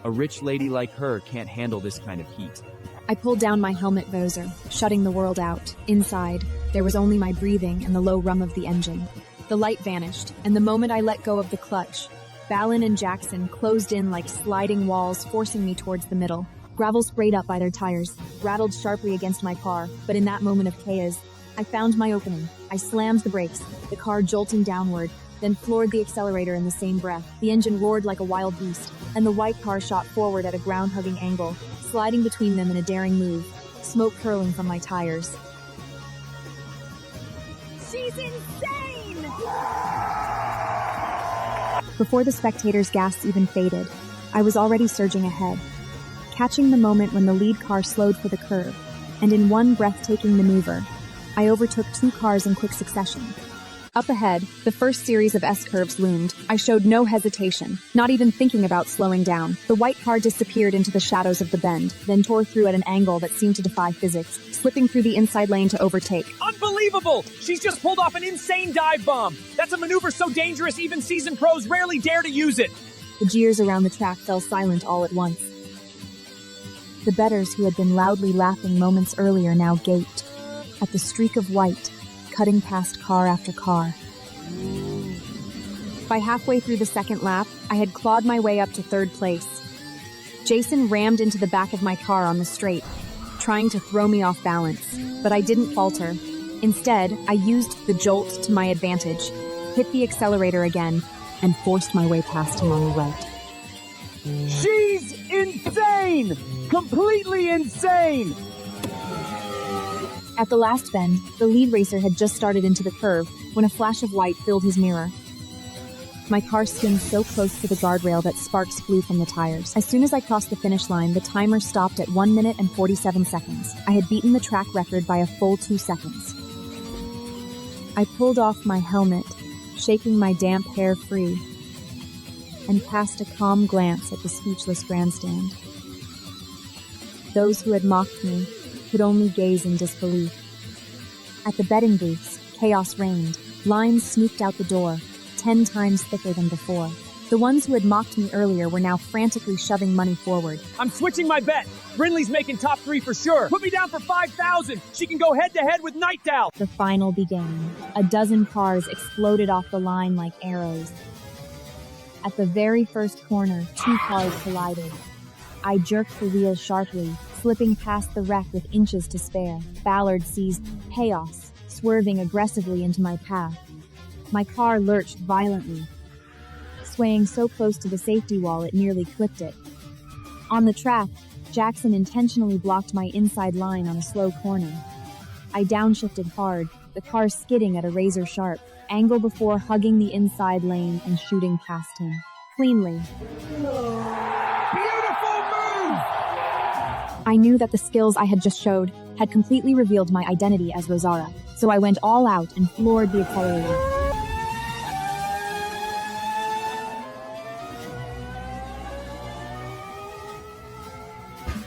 A rich lady like her can't handle this kind of heat. I pulled down my helmet visor, shutting the world out. Inside, there was only my breathing and the low rum of the engine. The light vanished, and the moment I let go of the clutch, Balin and Jackson closed in like sliding walls, forcing me towards the middle. Gravel sprayed up by their tires, rattled sharply against my car, but in that moment of chaos, I found my opening. I slammed the brakes, the car jolting downward, then floored the accelerator in the same breath. The engine roared like a wild beast, and the white car shot forward at a ground-hugging angle, sliding between them in a daring move, smoke curling from my tires. She's insane! Before the spectators' gasps even faded, I was already surging ahead, catching the moment when the lead car slowed for the curve, and in one breathtaking maneuver, I overtook 2 cars in quick succession. Up ahead, the first series of S-curves loomed. I showed no hesitation, not even thinking about slowing down. The white car disappeared into the shadows of the bend, then tore through at an angle that seemed to defy physics, slipping through the inside lane to overtake. Unbelievable! She's just pulled off an insane dive bomb! That's a maneuver so dangerous even seasoned pros rarely dare to use it! The jeers around the track fell silent all at once. The bettors who had been loudly laughing moments earlier now gaped at the streak of white, cutting past car after car. By halfway through the second lap, I had clawed my way up to third place. Jason rammed into the back of my car on the straight, trying to throw me off balance, but I didn't falter. Instead, I used the jolt to my advantage, hit the accelerator again, and forced my way past him on the right. She's insane! Completely insane! At the last bend, the lead racer had just started into the curve when a flash of white filled his mirror. My car skimmed so close to the guardrail that sparks flew from the tires. As soon as I crossed the finish line, the timer stopped at 1 minute and 47 seconds. I had beaten the track record by a full 2 seconds. I pulled off my helmet, shaking my damp hair free, and cast a calm glance at the speechless grandstand. Those who had mocked me could only gaze in disbelief. At the betting booths, chaos reigned. Lines snooped out the door, 10 times thicker than before. The ones who had mocked me earlier were now frantically shoving money forward. I'm switching my bet! Brinley's making top 3 for sure! Put me down for 5,000! She can go head-to-head with Nightdow! The final began. A dozen cars exploded off the line like arrows. At the very first corner, 2 cars collided. I jerked the wheel sharply, slipping past the wreck with inches to spare. Ballard seized chaos, swerving aggressively into my path. My car lurched violently, swaying so close to the safety wall it nearly clipped it. On the track, Jackson intentionally blocked my inside line on a slow corner. I downshifted hard, the car skidding at a razor-sharp angle before hugging the inside lane and shooting past him. Cleanly. I knew that the skills I had just showed had completely revealed my identity as Rosara, so I went all out and floored the accelerator.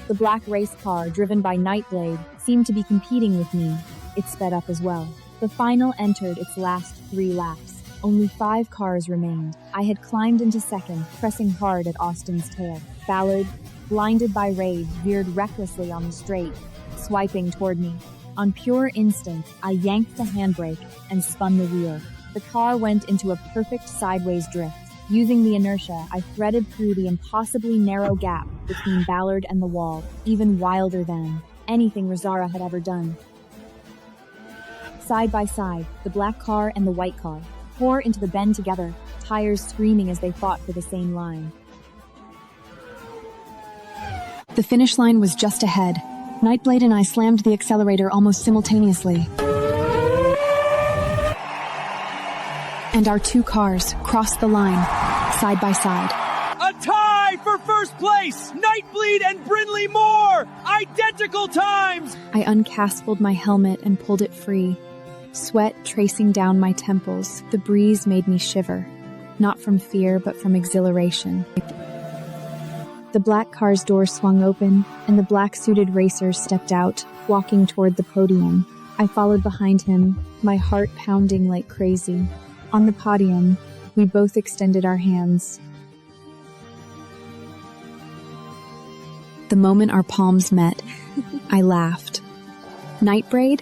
The black race car, driven by Nightblade, seemed to be competing with me. It sped up as well. The final entered its last 3 laps. Only 5 cars remained. I had climbed into second, pressing hard at Austin's tail. Ballard, blinded by rage, veered recklessly on the straight, swiping toward me. On pure instinct, I yanked the handbrake and spun the wheel. The car went into a perfect sideways drift. Using the inertia, I threaded through the impossibly narrow gap between Ballard and the wall, even wilder than anything Rosara had ever done. Side by side, the black car and the white car tore into the bend together, tires screaming as they fought for the same line. The finish line was just ahead. Nightblade and I slammed the accelerator almost simultaneously. And our 2 cars crossed the line, side by side. A tie for first place! Nightbleed and Brinley Moore! Identical times! I uncasped my helmet and pulled it free. Sweat tracing down my temples, the breeze made me shiver. Not from fear, but from exhilaration. The black car's door swung open, and the black-suited racer stepped out, walking toward the podium. I followed behind him, my heart pounding like crazy. On the podium, we both extended our hands. The moment our palms met, I laughed. Nightbraid?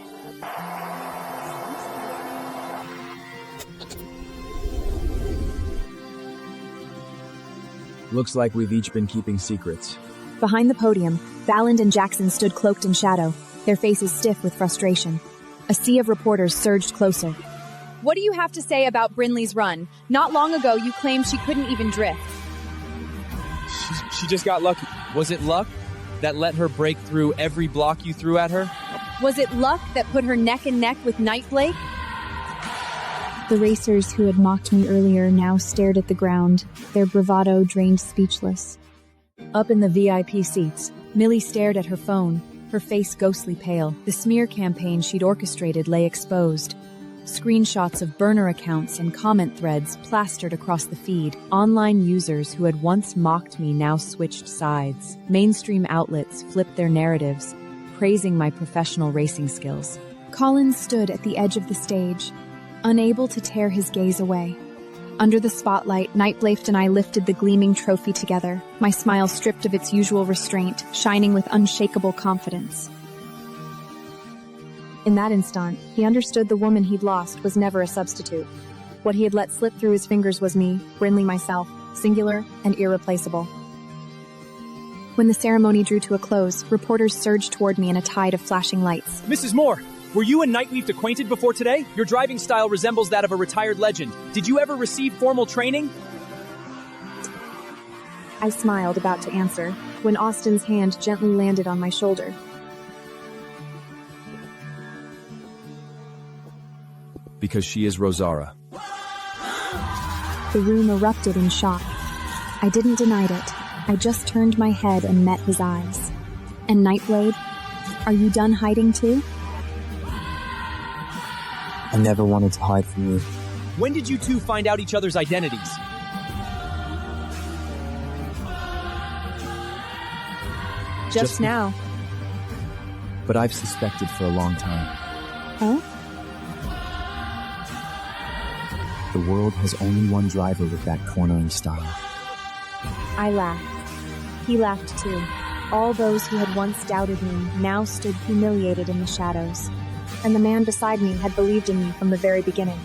Looks like we've each been keeping secrets. Behind the podium, Valand and Jackson stood cloaked in shadow, their faces stiff with frustration. A sea of reporters surged closer. What do you have to say about Brinley's run? Not long ago, you claimed she couldn't even drift. She just got lucky. Was it luck that let her break through every block you threw at her? Was it luck that put her neck and neck with Nightblade? The racers who had mocked me earlier now stared at the ground, their bravado drained speechless. Up in the VIP seats, Millie stared at her phone, her face ghostly pale. The smear campaign she'd orchestrated lay exposed. Screenshots of burner accounts and comment threads plastered across the feed. Online users who had once mocked me now switched sides. Mainstream outlets flipped their narratives, praising my professional racing skills. Colin stood at the edge of the stage, unable to tear his gaze away. Under the spotlight, Nightblade and I lifted the gleaming trophy together, my smile stripped of its usual restraint, shining with unshakable confidence. In that instant, he understood the woman he'd lost was never a substitute. What he had let slip through his fingers was me, Brinley myself, singular and irreplaceable. When the ceremony drew to a close, reporters surged toward me in a tide of flashing lights. Mrs. Moore, were you and Nightleaf acquainted before today? Your driving style resembles that of a retired legend. Did you ever receive formal training? I smiled, about to answer, when Austin's hand gently landed on my shoulder. Because she is Rosara. The room erupted in shock. I didn't deny it. I just turned my head and met his eyes. And Nightblade, are you done hiding too? I never wanted to hide from you. When did you two find out each other's identities? Just now. But I've suspected for a long time. Huh? The world has only one driver with that cornering style. I laughed. He laughed too. All those who had once doubted me now stood humiliated in the shadows. And the man beside me had believed in me from the very beginning.